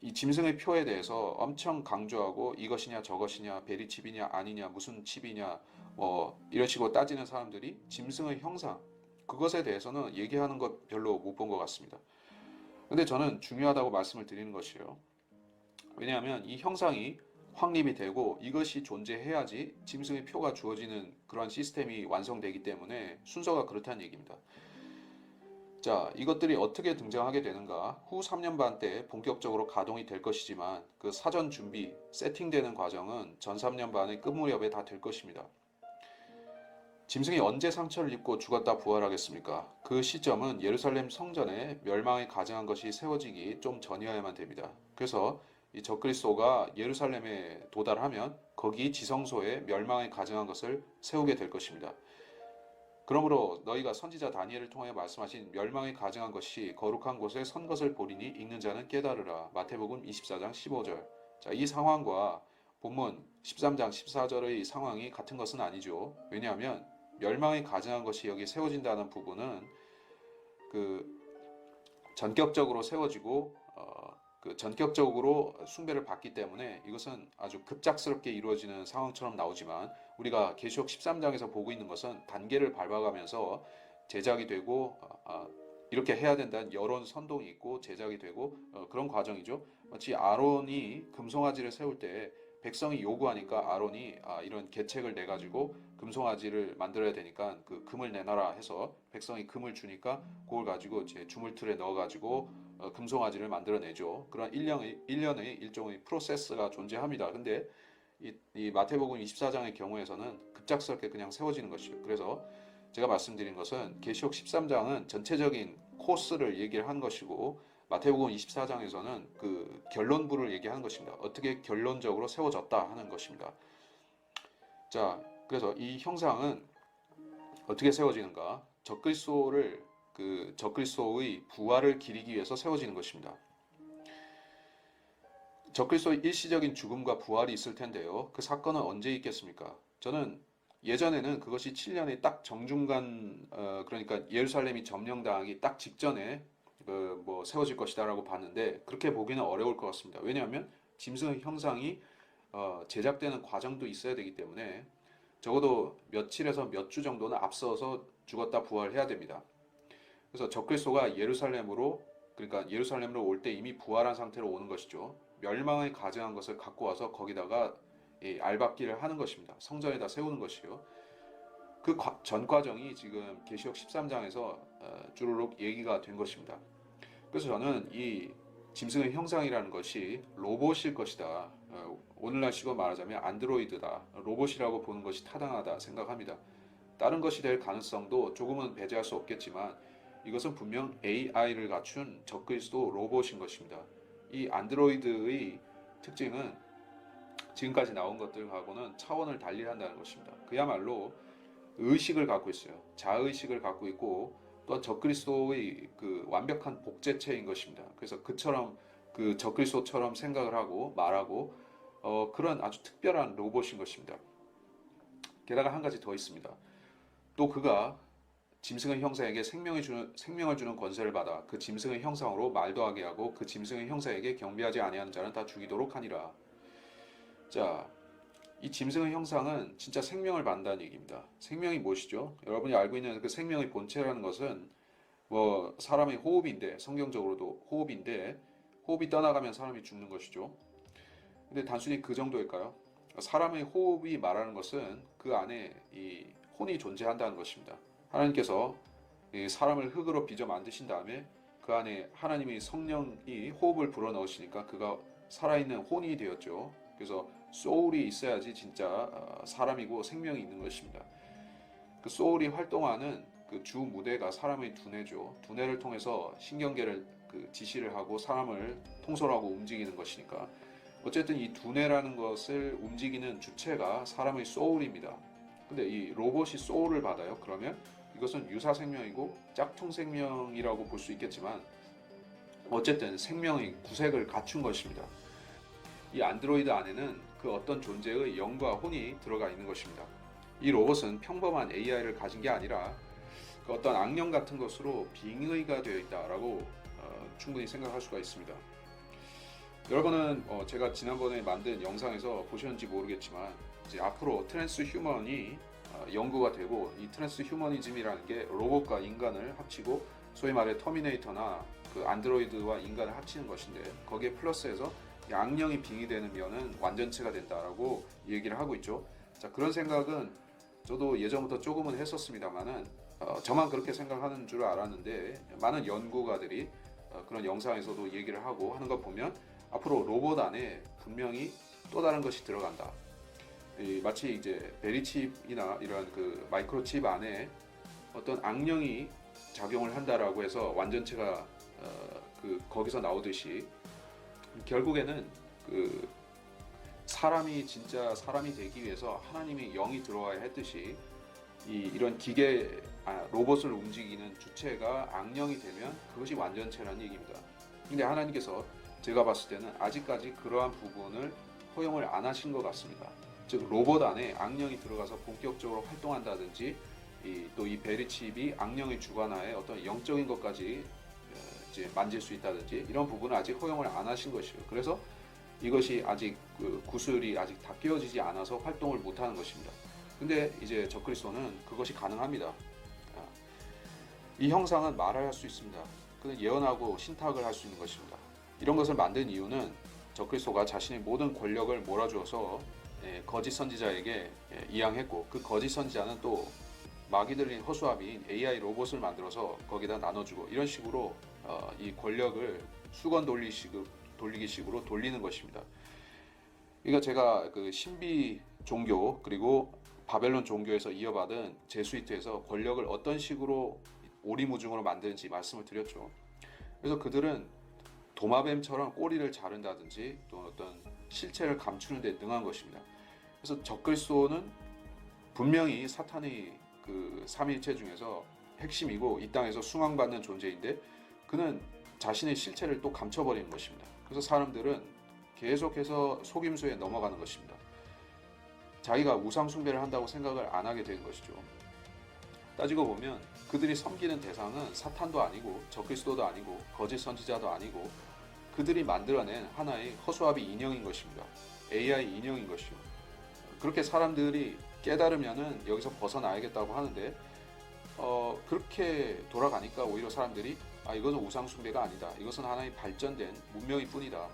이 짐승의 표에 대해서 엄청 강조하고 이것이냐 저것이냐 베리칩이냐 아니냐 무슨 칩이냐 이런 식으로 따지는 사람들이 짐승의 형상 그것에 대해서는 얘기하는 것 별로 못 본 것 같습니다. 근데 저는 중요하다고 말씀을 드리는 것이에요. 왜냐하면 이 형상이 확립이 되고 이것이 존재해야지 짐승의 표가 주어지는 그러한 시스템이 완성되기 때문에 순서가 그렇다는 얘기입니다. 자, 이것들이 어떻게 등장하게 되는가? 후 3년 반 때 본격적으로 가동이 될 것이지만 그 사전 준비, 세팅되는 과정은 전 3년 반의 끝 무렵에 다 될 것입니다. 짐승이 언제 상처를 입고 죽었다 부활하겠습니까? 그 시점은 예루살렘 성전에 멸망에 가증한 것이 세워지기 좀 전이어야만 됩니다. 그래서 이 적그리스도가 예루살렘에 도달하면 거기 지성소에 멸망에 가증한 것을 세우게 될 것입니다. 그러므로 너희가 선지자 다니엘을 통해 말씀하신 멸망에 가증한 것이 거룩한 곳에 선 것을 보리니 읽는 자는 깨달으라. 마태복음 24장 15절. 자, 이 상황과 본문 13장 14절의 상황이 같은 것은 아니죠. 왜냐하면 멸망에 가증한 것이 여기 세워진다는 부분은 그 전격적으로 세워지고 그 전격적으로 숭배를 받기 때문에 이것은 아주 급작스럽게 이루어지는 상황처럼 나오지만 우리가 계시록 13장에서 보고 있는 것은 단계를 밟아가면서 제작이 되고 이렇게 해야 된다는 여론 선동이 있고 제작이 되고 그런 과정이죠. 마치 아론이 금송아지를 세울 때 백성이 요구하니까 아론이 이런 계책을 내 가지고 금송아지를 만들어야 되니까 그 금을 내놔라 해서 백성이 금을 주니까 그걸 가지고 제 주물틀에 넣어 가지고 금송아지를 만들어내죠. 그런 일련의 일종의 프로세스가 존재합니다. 근데 이 마태복음 24장의 경우에서는 급작스럽게 그냥 세워지는 것이죠. 그래서 제가 말씀드린 것은 계시록 13장은 전체적인 코스를 얘기를 한 것이고 마태복음 24장에서는 그 결론부를 얘기하는 것입니다. 어떻게 결론적으로 세워졌다 하는 것입니다. 자, 그래서 이 형상은 어떻게 세워지는가? 적그리스도의 부활을 기리기 위해서 세워지는 것입니다. 적그리스도의 일시적인 죽음과 부활이 있을 텐데요. 그 사건은 언제 있겠습니까? 저는 예전에는 그것이 7년의 딱 정중간 그러니까 예루살렘이 점령당하기 딱 직전에 세워질 것이다라고 봤는데 그렇게 보기는 어려울 것 같습니다. 왜냐하면 짐승의 형상이 제작되는 과정도 있어야 되기 때문에 적어도 며칠에서 몇 주 정도는 앞서서 죽었다 부활해야 됩니다. 그래서 적그리스도가 그러니까 예루살렘으로 올 때 이미 부활한 상태로 오는 것이죠. 멸망에 가증한 것을 갖고 와서 거기다가 알박기를 하는 것입니다. 성전에다 세우는 것이요. 그 전 과정이 지금 계시록 13장에서 주르륵 얘기가 된 것입니다. 그래서 저는 이 짐승의 형상이라는 것이 로봇일 것이다. 오늘날식으로 말하자면 안드로이드다. 로봇이라고 보는 것이 타당하다 생각합니다. 다른 것이 될 가능성도 조금은 배제할 수 없겠지만 이것은 분명 AI를 갖춘 적그리스도 로봇인 것입니다. 이 안드로이드의 특징은 지금까지 나온 것들하고는 차원을 달리 한다는 것입니다. 그야말로 의식을 갖고 있어요. 자의식을 갖고 있고 또한 적그리스도의 그 완벽한 복제체인 것입니다. 그래서 그 적그리스도처럼 생각을 하고 말하고 그런 아주 특별한 로봇인 것입니다. 게다가 한 가지 더 있습니다. 또 그가 짐승의 형상에게 생명을 주는 권세를 받아 그 짐승의 형상으로 말도 하게 하고 그 짐승의 형상에게 경배하지 아니하는 자는 다 죽이도록 하니라. 자, 이 짐승의 형상은 진짜 생명을 받는다는 얘기입니다. 생명이 무엇이죠? 여러분이 알고 있는 그 생명의 본체라는 것은 사람의 호흡인데 성경적으로도 호흡인데 호흡이 떠나가면 사람이 죽는 것이죠. 근데 단순히 그 정도일까요? 사람의 호흡이 말하는 것은 그 안에 이 혼이 존재한다는 것입니다. 하나님께서 사람을 흙으로 빚어 만드신 다음에 그 안에 하나님의 성령이 호흡을 불어넣으시니까 그가 살아있는 혼이 되었죠. 그래서 소울이 있어야지 진짜 사람이고 생명이 있는 것입니다. 그 소울이 활동하는 그 주 무대가 사람의 두뇌죠. 두뇌를 통해서 신경계를 지시를 하고 사람을 통솔하고 움직이는 것이니까 어쨌든 이 두뇌라는 것을 움직이는 주체가 사람의 소울입니다. 근데 이 로봇이 소울을 받아요. 그러면 이것은 유사 생명이고 짝퉁 생명이라고 볼 수 있겠지만 어쨌든 생명의 구색을 갖춘 것입니다. 이 안드로이드 안에는 그 어떤 존재의 영과 혼이 들어가 있는 것입니다. 이 로봇은 평범한 AI를 가진 게 아니라 그 어떤 악령 같은 것으로 빙의가 되어 있다라고 충분히 생각할 수가 있습니다. 여러분은 제가 지난번에 만든 영상에서 보셨는지 모르겠지만 이제 앞으로 트랜스 휴먼이 연구가 되고, 이 트랜스 휴머니즘이라는 게 로봇과 인간을 합치고 소위 말해 터미네이터나 그 안드로이드와 인간을 합치는 것인데, 거기에 플러스해서 악령이 빙의되는 면은 완전체가 된다라고 얘기를 하고 있죠. 자, 그런 생각은 저도 예전부터 조금은 했었습니다만은 저만 그렇게 생각하는 줄 알았는데, 많은 연구가들이 그런 영상에서도 얘기를 하고 하는 거 보면 앞으로 로봇 안에 분명히 또 다른 것이 들어간다. 마치 이제 베리칩이나 이런 그 마이크로칩 안에 어떤 악령이 작용을 한다라고 해서 완전체가 거기서 나오듯이, 결국에는 그 사람이 진짜 사람이 되기 위해서 하나님의 영이 들어와야 했듯이 이런 로봇을 움직이는 주체가 악령이 되면 그것이 완전체라는 얘기입니다. 근데 하나님께서 제가 봤을 때는 아직까지 그러한 부분을 허용을 안 하신 것 같습니다. 즉 로봇 안에 악령이 들어가서 본격적으로 활동한다든지, 또 이 베리칩이 악령의 주관하에 어떤 영적인 것까지 이제 만질 수 있다든지, 이런 부분은 아직 허용을 안 하신 것이에요. 그래서 이것이 아직 구슬이 아직 다 끼워지지 않아서 활동을 못하는 것입니다. 근데 이제 적그리스도는 그것이 가능합니다. 이 형상은 말을 할 수 있습니다. 그는 예언하고 신탁을 할 수 있는 것입니다. 이런 것을 만든 이유는 적그리스도가 자신의 모든 권력을 몰아주어서 거짓 선지자에게 이양했고, 그 거짓 선지자는 또 마귀들인 허수아비인 AI 로봇을 만들어서 거기다 나눠주고, 이런 식으로 이 권력을 수건 돌리기식으로 돌리는 것입니다. 그러니까 제가 그 신비 종교 그리고 바벨론 종교에서 이어받은 제수이트에서 권력을 어떤 식으로 오리무중으로 만드는지 말씀을 드렸죠. 그래서 그들은 도마뱀처럼 꼬리를 자른다든지 또 어떤 실체를 감추는 데 능한 것입니다. 그래서 적그리스도는 분명히 사탄의 그 삼위일체 중에서 핵심이고 이 땅에서 숭앙받는 존재인데, 그는 자신의 실체를 또 감춰버리는 것입니다. 그래서 사람들은 계속해서 속임수에 넘어가는 것입니다. 자기가 우상 숭배를 한다고 생각을 안 하게 되는 것이죠. 따지고 보면 그들이 섬기는 대상은 사탄도 아니고 적그리스도도 아니고 거짓 선지자도 아니고 그들이 만들어낸 하나의 허수아비 인형인 것입니다. AI 인형인 것이죠. 그렇게 사람들이 깨달으면은 여기서 벗어나야겠다고 하는데, 그렇게 돌아가니까 오히려 사람들이 이것은 우상 숭배가 아니다. 이것은 하나의 발전된 문명일 뿐이다.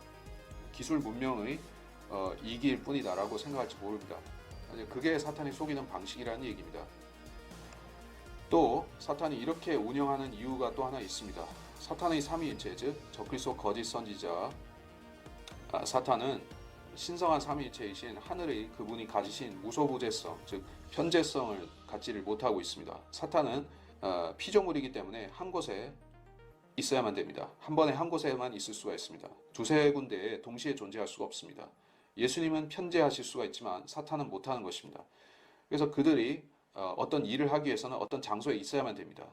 기술 문명의 이기일 뿐이다 라고 생각할지 모릅니다. 그게 사탄이 속이는 방식이라는 얘기입니다. 또 사탄이 이렇게 운영하는 이유가 또 하나 있습니다. 사탄의 삼위일체, 즉 적그리스도 거짓 선지자 사탄은 신성한 삼위일체이신 하늘의 그분이 가지신 무소부재성, 즉 편재성을 갖지를 못하고 있습니다. 사탄은 피조물이기 때문에 한 곳에 있어야만 됩니다. 한 번에 한 곳에만 있을 수가 있습니다. 두세 군데에 동시에 존재할 수가 없습니다. 예수님은 편재하실 수가 있지만 사탄은 못하는 것입니다. 그래서 그들이 어떤 일을 하기 위해서는 어떤 장소에 있어야만 됩니다.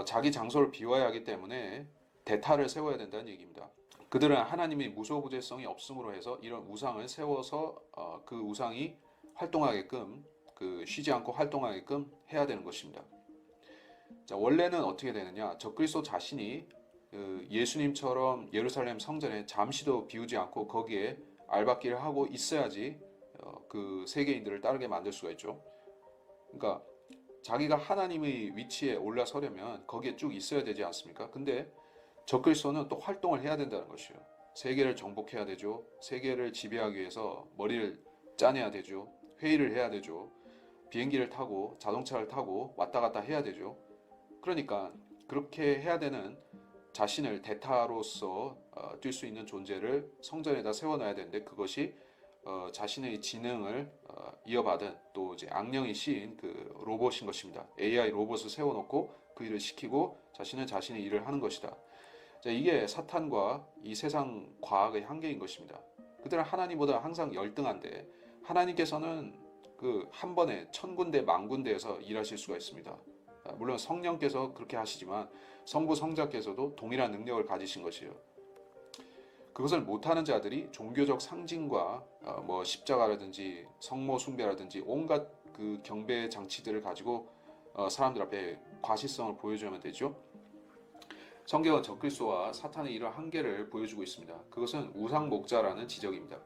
자기 장소를 비워야 하기 때문에 대타를 세워야 된다는 얘기입니다. 그들은 하나님의 무소부재성이 없음으로 해서 이런 우상을 세워서 그 우상이 활동하게끔, 쉬지 않고 활동하게끔 해야 되는 것입니다. 자, 원래는 어떻게 되느냐? 적그리스도 자신이 예수님처럼 예루살렘 성전에 잠시도 비우지 않고 거기에 알박기를 하고 있어야지 그 세계인들을 따르게 만들 수가 있죠. 그러니까 자기가 하나님의 위치에 올라서려면 거기에 쭉 있어야 되지 않습니까? 근데 적그리스도는 또 활동을 해야 된다는 것이에요. 세계를 정복해야 되죠. 세계를 지배하기 위해서 머리를 짜내야 되죠. 회의를 해야 되죠. 비행기를 타고 자동차를 타고 왔다 갔다 해야 되죠. 그러니까 그렇게 해야 되는 자신을 대타로서 뛸 수 있는 존재를 성전에다 세워놔야 되는데, 그것이 자신의 지능을 이어받은 또 이제 악령이 씌인 그 로봇인 것입니다. AI 로봇을 세워놓고 그 일을 시키고 자신은 자신의 일을 하는 것이다. 자, 이게 사탄과 이 세상 과학의 한계인 것입니다. 그들은 하나님보다 항상 열등한데, 하나님께서는 그 한 번에 천 군데 만 군데에서 일하실 수가 있습니다. 물론 성령께서 그렇게 하시지만 성부 성자께서도 동일한 능력을 가지신 것이에요. 그것을 못하는 자들이 종교적 상징과 뭐 십자가라든지 성모 숭배라든지 온갖 그 경배 장치들을 가지고 사람들 앞에 과시성을 보여주면 되죠. 성경은 적그리스도와 사탄의 이러한 한계를 보여주고 있습니다. 그것은 우상목자라는 지적입니다.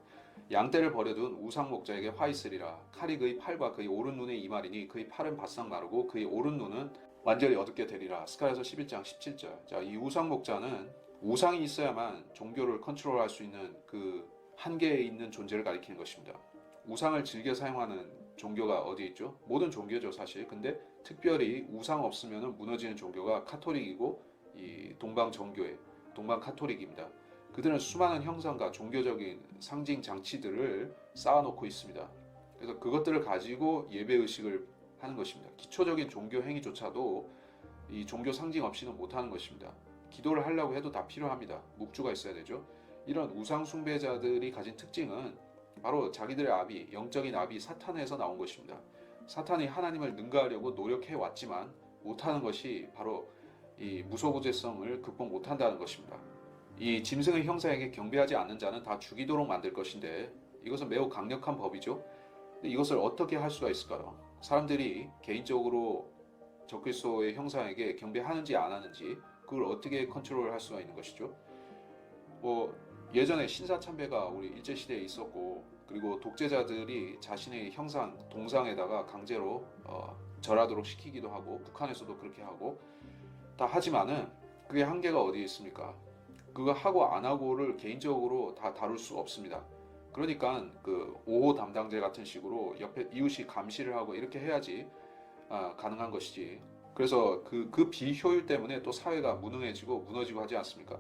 양떼를 버려둔 우상목자에게 화 있으리라. 칼이 그의 팔과 그의 오른 눈에 임하리니 그의 팔은 바싹 마르고 그의 오른 눈은 완전히 어둡게 되리라. 스가랴서 11장 17절. 자, 이 우상목자는 우상이 있어야만 종교를 컨트롤할 수 있는 그 한계에 있는 존재를 가리키는 것입니다. 우상을 즐겨 사용하는 종교가 어디 있죠? 모든 종교죠, 사실. 근데 특별히 우상 없으면 무너지는 종교가 카톨릭이고 이 동방 정교회, 동방 카톨릭입니다. 그들은 수많은 형상과 종교적인 상징 장치들을 쌓아놓고 있습니다. 그래서 그것들을 가지고 예배 의식을 하는 것입니다. 기초적인 종교 행위조차도 이 종교 상징 없이는 못하는 것입니다. 기도를 하려고 해도 다 필요합니다. 묵주가 있어야 되죠. 이런 우상 숭배자들이 가진 특징은 바로 자기들의 아비, 영적인 아비 사탄에서 나온 것입니다. 사탄이 하나님을 능가하려고 노력해 왔지만 못하는 것이 바로 이 무소부재성을 극복 못한다는 것입니다. 이 짐승의 형상에게 경배하지 않는 자는 다 죽이도록 만들 것인데 이것은 매우 강력한 법이죠. 근데 이것을 어떻게 할 수가 있을까요? 사람들이 개인적으로 적그리스도의 형상에게 경배하는지 안 하는지 그걸 어떻게 컨트롤할 수가 있는 것이죠? 뭐 예전에 신사참배가 우리 일제시대에 있었고 그리고 독재자들이 자신의 형상, 동상에다가 강제로 절하도록 시키기도 하고 북한에서도 그렇게 하고 다 하지만은 그게 한계가 어디에 있습니까? 그거 하고 안 하고를 개인적으로 다 다룰 수 없습니다. 그러니까 그 5호 담당제 같은 식으로 옆에 이웃이 감시를 하고 이렇게 해야지 가능한 것이지. 그래서 그 비효율 때문에 또 사회가 무능해지고 무너지고 하지 않습니까?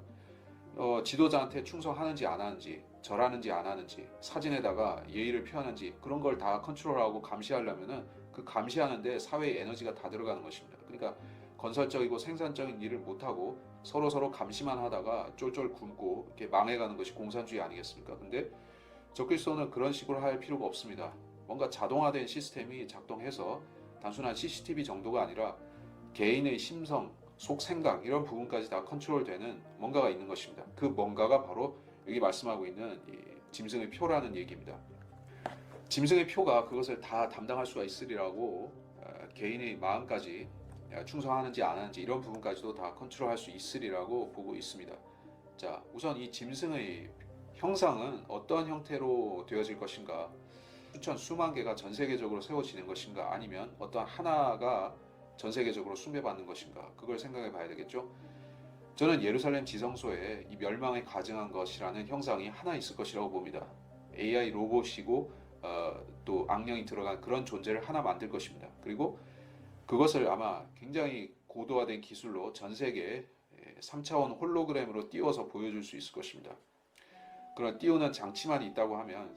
지도자한테 충성하는지 안 하는지, 절하는지 안 하는지, 사진에다가 예의를 표하는지 그런 걸 다 컨트롤하고 감시하려면은 그 감시하는데 사회의 에너지가 다 들어가는 것입니다. 그러니까 건설적이고 생산적인 일을 못하고 서로 감시만 하다가 쫄쫄 굶고 이렇게 망해가는 것이 공산주의 아니겠습니까? 근데 적그리스도는 그런 식으로 할 필요가 없습니다. 뭔가 자동화된 시스템이 작동해서 단순한 CCTV 정도가 아니라 개인의 심성, 속 생각 이런 부분까지 다 컨트롤되는 뭔가가 있는 것입니다. 그 뭔가가 바로 여기 말씀하고 있는 이 짐승의 표라는 얘기입니다. 짐승의 표가 그것을 다 담당할 수가 있으리라고 개인의 마음까지 충성하는지 안 하는지 이런 부분까지도 다 컨트롤할 수 있으리라고 보고 있습니다. 자, 우선 이 짐승의 형상은 어떤 형태로 되어질 것인가? 수만 개가 전 세계적으로 세워지는 것인가? 아니면 어떤 하나가 전 세계적으로 숭배받는 것인가? 그걸 생각해 봐야 되겠죠. 저는 예루살렘 지성소에 이 멸망에 가증한 것이라는 형상이 하나 있을 것이라고 봅니다. AI 로봇이고 또 악령이 들어간 그런 존재를 하나 만들 것입니다. 그리고 그것을 아마 굉장히 고도화된 기술로 전 세계에 3차원 홀로그램으로 띄워서 보여줄 수 있을 것입니다. 그런 띄우는 장치만 있다고 하면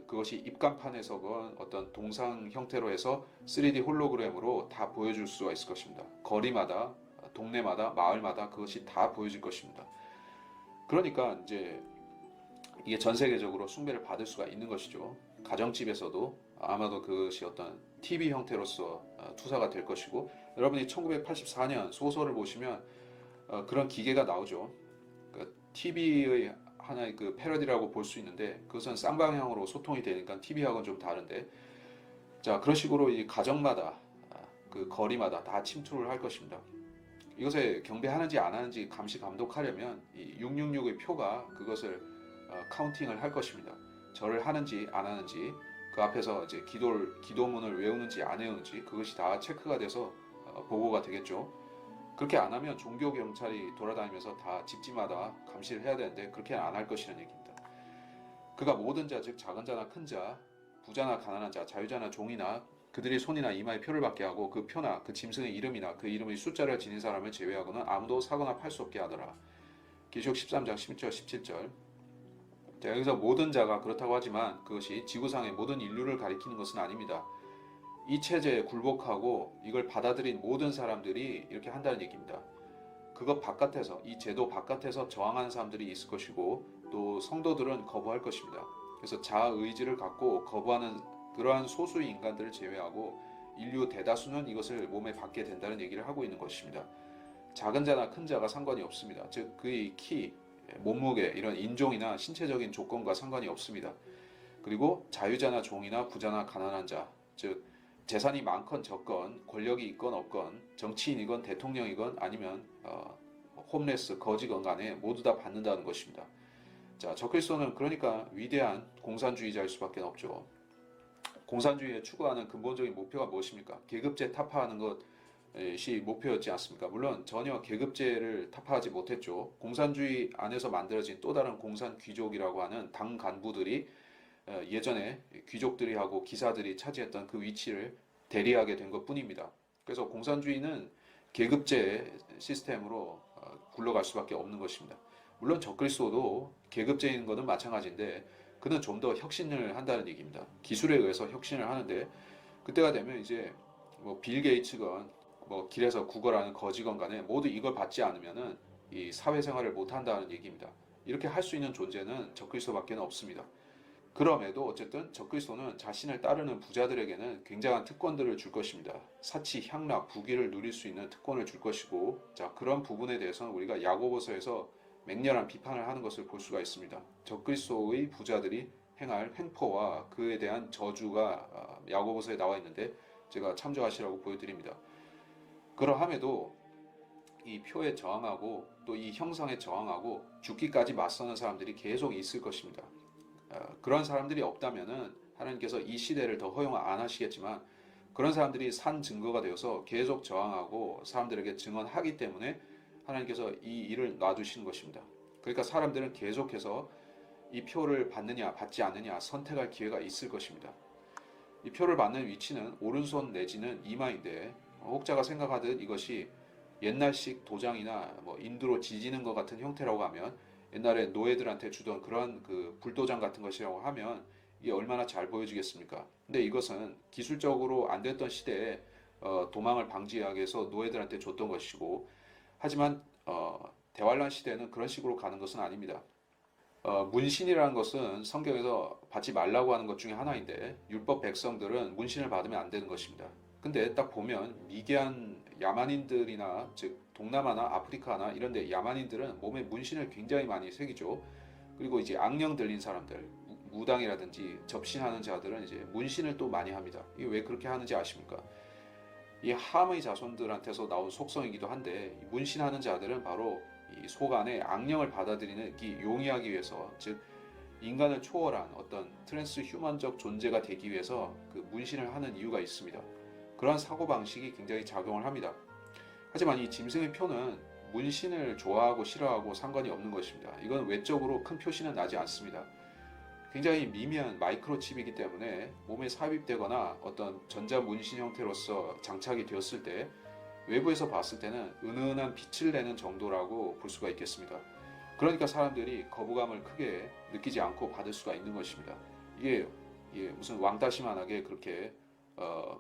그것이 입간판에서건 어떤 동상 형태로 해서 3D 홀로그램으로 다 보여줄 수가 있을 것입니다. 거리마다, 동네마다, 마을마다 그것이 다 보여질 것입니다. 그러니까 이제 이게 전 세계적으로 숭배를 받을 수가 있는 것이죠. 가정집에서도 아마도 그것이 어떤 TV 형태로서 투사가 될 것이고, 여러분이 1984년 소설을 보시면 그런 기계가 나오죠. TV의 하나의 그 패러디라고 볼 수 있는데 그것은 쌍방향으로 소통이 되니까 TV하고는 좀 다른데, 자, 그런 식으로 이 가정마다 그 거리마다 다 침투를 할 것입니다. 이것에 경배하는지 안 하는지 감시 감독하려면 이 666의 표가 그것을 카운팅을 할 것입니다. 절을 하는지 안 하는지, 그 앞에서 이제 기도문을 외우는지 안 외우는지 그것이 다 체크가 돼서 보고가 되겠죠. 그렇게 안 하면 종교 경찰이 돌아다니면서 다 집집마다 감시를 해야 되는데 그렇게 안 할 것이라는 얘기입니다. 그가 모든 자, 즉 작은 자나 큰 자, 부자나 가난한 자, 자유자나 종이나 그들의 손이나 이마에 표를 받게 하고 그 표나 그 짐승의 이름이나 그 이름의 숫자를 지닌 사람을 제외하고는 아무도 사거나 팔 수 없게 하더라. 계시록 13장 16절 17절. 자, 여기서 모든 자가 그렇다고 하지만 그것이 지구상의 모든 인류를 가리키는 것은 아닙니다. 이 체제에 굴복하고 이걸 받아들인 모든 사람들이 이렇게 한다는 얘기입니다. 그것 바깥에서, 이 제도 바깥에서 저항하는 사람들이 있을 것이고 또 성도들은 거부할 것입니다. 그래서 자아 의지를 갖고 거부하는 그러한 소수의 인간들을 제외하고 인류 대다수는 이것을 몸에 받게 된다는 얘기를 하고 있는 것입니다. 작은 자나 큰 자가 상관이 없습니다. 즉 그의 키, 몸무게, 이런 인종이나 신체적인 조건과 상관이 없습니다. 그리고 자유자나 종이나 부자나 가난한 자, 즉 재산이 많건 적건, 권력이 있건 없건, 정치인이건 대통령이건 아니면 홈레스, 거지건 간에 모두 다 받는다는 것입니다. 자, 적그리스도는 그러니까 위대한 공산주의자일 수밖에 없죠. 공산주의에 추구하는 근본적인 목표가 무엇입니까? 계급제 타파하는 것이 목표였지 않습니까? 물론 전혀 계급제를 타파하지 못했죠. 공산주의 안에서 만들어진 또 다른 공산 귀족이라고 하는 당 간부들이 예전에 귀족들이 하고 기사들이 차지했던 그 위치를 대리하게 된 것뿐입니다. 그래서 공산주의는 계급제 시스템으로 굴러갈 수밖에 없는 것입니다. 물론 적그리스도도 계급제인 것은 마찬가지인데 그는 좀 더 혁신을 한다는 얘기입니다. 기술에 의해서 혁신을 하는데 그때가 되면 이제 뭐 빌 게이츠건 뭐 길에서 구걸하는 거지건 간에 모두 이걸 받지 않으면은 이 사회생활을 못 한다는 얘기입니다. 이렇게 할 수 있는 존재는 적그리스도밖에 없습니다. 그럼에도 어쨌든 적그리스도는 자신을 따르는 부자들에게는 굉장한 특권들을 줄 것입니다. 사치, 향락, 부귀를 누릴 수 있는 특권을 줄 것이고, 자, 그런 부분에 대해서는 우리가 야고보서에서 맹렬한 비판을 하는 것을 볼 수가 있습니다. 적그리스도의 부자들이 행할 횡포와 그에 대한 저주가 야고보서에 나와 있는데 제가 참조하시라고 보여드립니다. 그러함에도 이 표에 저항하고 또 이 형상에 저항하고 죽기까지 맞서는 사람들이 계속 있을 것입니다. 그런 사람들이 없다면은 하나님께서 이 시대를 더 허용 안 하시겠지만 그런 사람들이 산 증거가 되어서 계속 저항하고 사람들에게 증언하기 때문에 하나님께서 이 일을 놔두시는 것입니다. 그러니까 사람들은 계속해서 이 표를 받느냐 받지 않느냐 선택할 기회가 있을 것입니다. 이 표를 받는 위치는 오른손 내지는 이마인데 혹자가 생각하듯 이것이 옛날식 도장이나 뭐 인두로 지지는 것 같은 형태라고 하면 옛날에 노예들한테 주던 그런 그 불도장 같은 것이라고 하면 이게 얼마나 잘 보여지겠습니까? 근데 이것은 기술적으로 안 됐던 시대에 도망을 방지하기 위해서 노예들한테 줬던 것이고 하지만 대환란 시대는 그런 식으로 가는 것은 아닙니다. 문신이라는 것은 성경에서 받지 말라고 하는 것 중에 하나인데 율법 백성들은 문신을 받으면 안 되는 것입니다. 근데 딱 보면 미개한 야만인들이나 즉 동남아나 아프리카나 이런 데 야만인들은 몸에 문신을 굉장히 많이 새기죠. 그리고 이제 악령 들린 사람들, 무당이라든지 접신하는 자들은 이제 문신을 또 많이 합니다. 이게 왜 그렇게 하는지 아십니까? 이 함의 자손들한테서 나온 속성이기도 한데 문신하는 자들은 바로 이 속 안에 악령을 받아들이는 용이하기 위해서 즉 인간을 초월한 어떤 트랜스 휴먼적 존재가 되기 위해서 그 문신을 하는 이유가 있습니다. 그러한 사고방식이 굉장히 작용을 합니다. 하지만 이 짐승의 표는 문신을 좋아하고 싫어하고 상관이 없는 것입니다. 이건 외적으로 큰 표시는 나지 않습니다. 굉장히 미미한 마이크로칩이기 때문에 몸에 삽입되거나 어떤 전자문신 형태로서 장착이 되었을 때 외부에서 봤을 때는 은은한 빛을 내는 정도라고 볼 수가 있겠습니다. 그러니까 사람들이 거부감을 크게 느끼지 않고 받을 수가 있는 것입니다. 이게 무슨 왕따시만하게 그렇게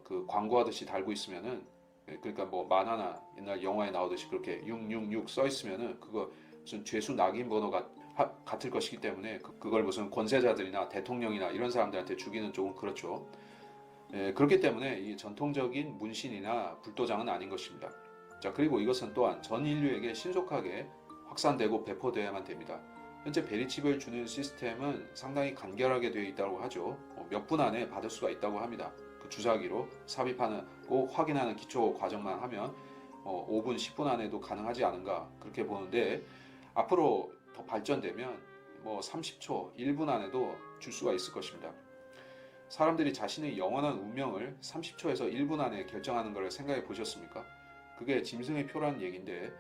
그 광고하듯이 달고 있으면은 그러니까 뭐 만화나 옛날 영화에 나오듯이 그렇게 666 써 있으면은 그거 무슨 죄수 낙인 번호가 같을 것이기 때문에 그걸 무슨 권세자들이나 대통령이나 이런 사람들한테 주기는 조금 그렇죠. 그렇기 때문에 이 전통적인 문신이나 불도장은 아닌 것입니다. 자, 그리고 이것은 또한 전 인류에게 신속하게 확산되고 배포되어야만 됩니다. 현재 베리칩을 주는 시스템은 상당히 간결하게 되어 있다고 하죠. 몇 분 안에 받을 수가 있다고 합니다. 그 주사기로 삽입하고 확인하는 기초 과정만 하면 5분, 10분 안에도 가능하지 않은가 그렇게 보는데 앞으로 더 발전되면 뭐 30초, 1분 안에도 줄 수가 있을 것입니다. 사람들이 자신의 영원한 운명을 30초에서 1분 안에 결정하는 것을 생각해 보셨습니까? 그게 짐승의 표라는 얘기인데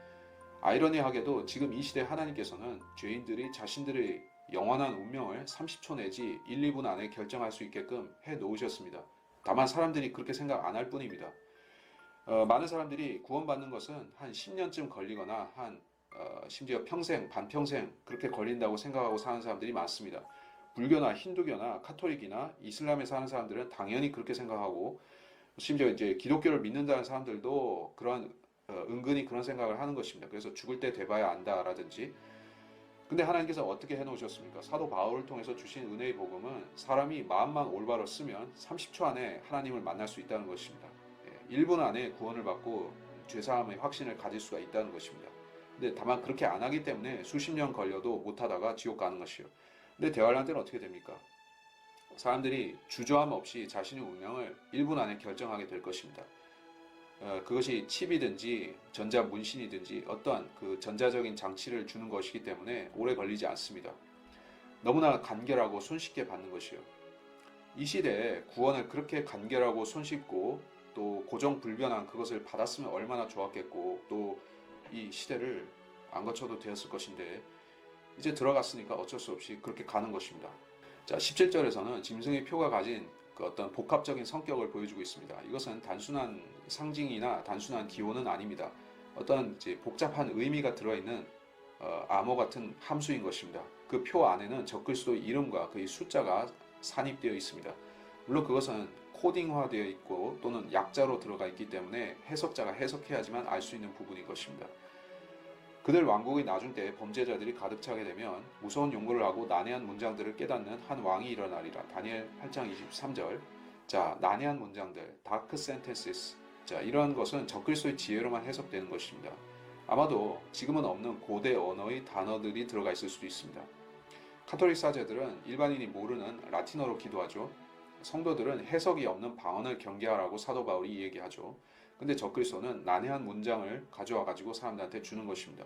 아이러니하게도 지금 이 시대 하나님께서는 죄인들이 자신들의 영원한 운명을 30초 내지 1, 2분 안에 결정할 수 있게끔 해 놓으셨습니다. 다만 사람들이 그렇게 생각 안 할 뿐입니다. 많은 사람들이 구원받는 것은 한 10년쯤 걸리거나 심지어 평생, 반평생 그렇게 걸린다고 생각하고 사는 사람들이 많습니다. 불교나 힌두교나 카톨릭이나 이슬람에 사는 사람들은 당연히 그렇게 생각하고 심지어 이제 기독교를 믿는다는 사람들도 은근히 그런 생각을 하는 것입니다. 그래서 죽을 때 돼봐야 안다라든지. 근데 하나님께서 어떻게 해놓으셨습니까? 사도 바울을 통해서 주신 은혜의 복음은 사람이 마음만 올바로 쓰면 30초 안에 하나님을 만날 수 있다는 것입니다. 1분 안에 구원을 받고 죄사함의 확신을 가질 수가 있다는 것입니다. 근데 다만 그렇게 안 하기 때문에 수십 년 걸려도 못하다가 지옥 가는 것이요. 근데 대환란 때는 어떻게 됩니까? 사람들이 주저함 없이 자신의 운명을 1분 안에 결정하게 될 것입니다. 그것이 칩이든지 전자문신이든지 어떠한 그 전자적인 장치를 주는 것이기 때문에 오래 걸리지 않습니다. 너무나 간결하고 손쉽게 받는 것이요. 이 시대에 구원을 그렇게 간결하고 손쉽고 또 고정불변한 그것을 받았으면 얼마나 좋았겠고 또 이 시대를 안 거쳐도 되었을 것인데 이제 들어갔으니까 어쩔 수 없이 그렇게 가는 것입니다. 자, 17절에서는 짐승의 표가 가진 그 어떤 복합적인 성격을 보여주고 있습니다. 이것은 단순한 상징이나 단순한 기호는 아닙니다. 어떤 이제 복잡한 의미가 들어있는 암호 같은 함수인 것입니다. 그 표 안에는 적그리스도의 이름과 그의 숫자가 산입되어 있습니다. 물론 그것은 코딩화되어 있고 또는 약자로 들어가 있기 때문에 해석자가 해석해야지만 알 수 있는 부분인 것입니다. 그들 왕국의 나중 때 범죄자들이 가득 차게 되면 무서운 용고를 하고 난해한 문장들을 깨닫는 한 왕이 일어나리라. 다니엘 8장 23절. 자, 난해한 문장들, dark sentences. 자, 이러한 것은 적그리스도의 지혜로만 해석되는 것입니다. 아마도 지금은 없는 고대 언어의 단어들이 들어가 있을 수도 있습니다. 카톨릭 사제들은 일반인이 모르는 라틴어로 기도하죠. 성도들은 해석이 없는 방언을 경계하라고 사도 바울이 얘기하죠. 근데 적그리스도는 난해한 문장을 가져와 가지고 사람들한테 주는 것입니다.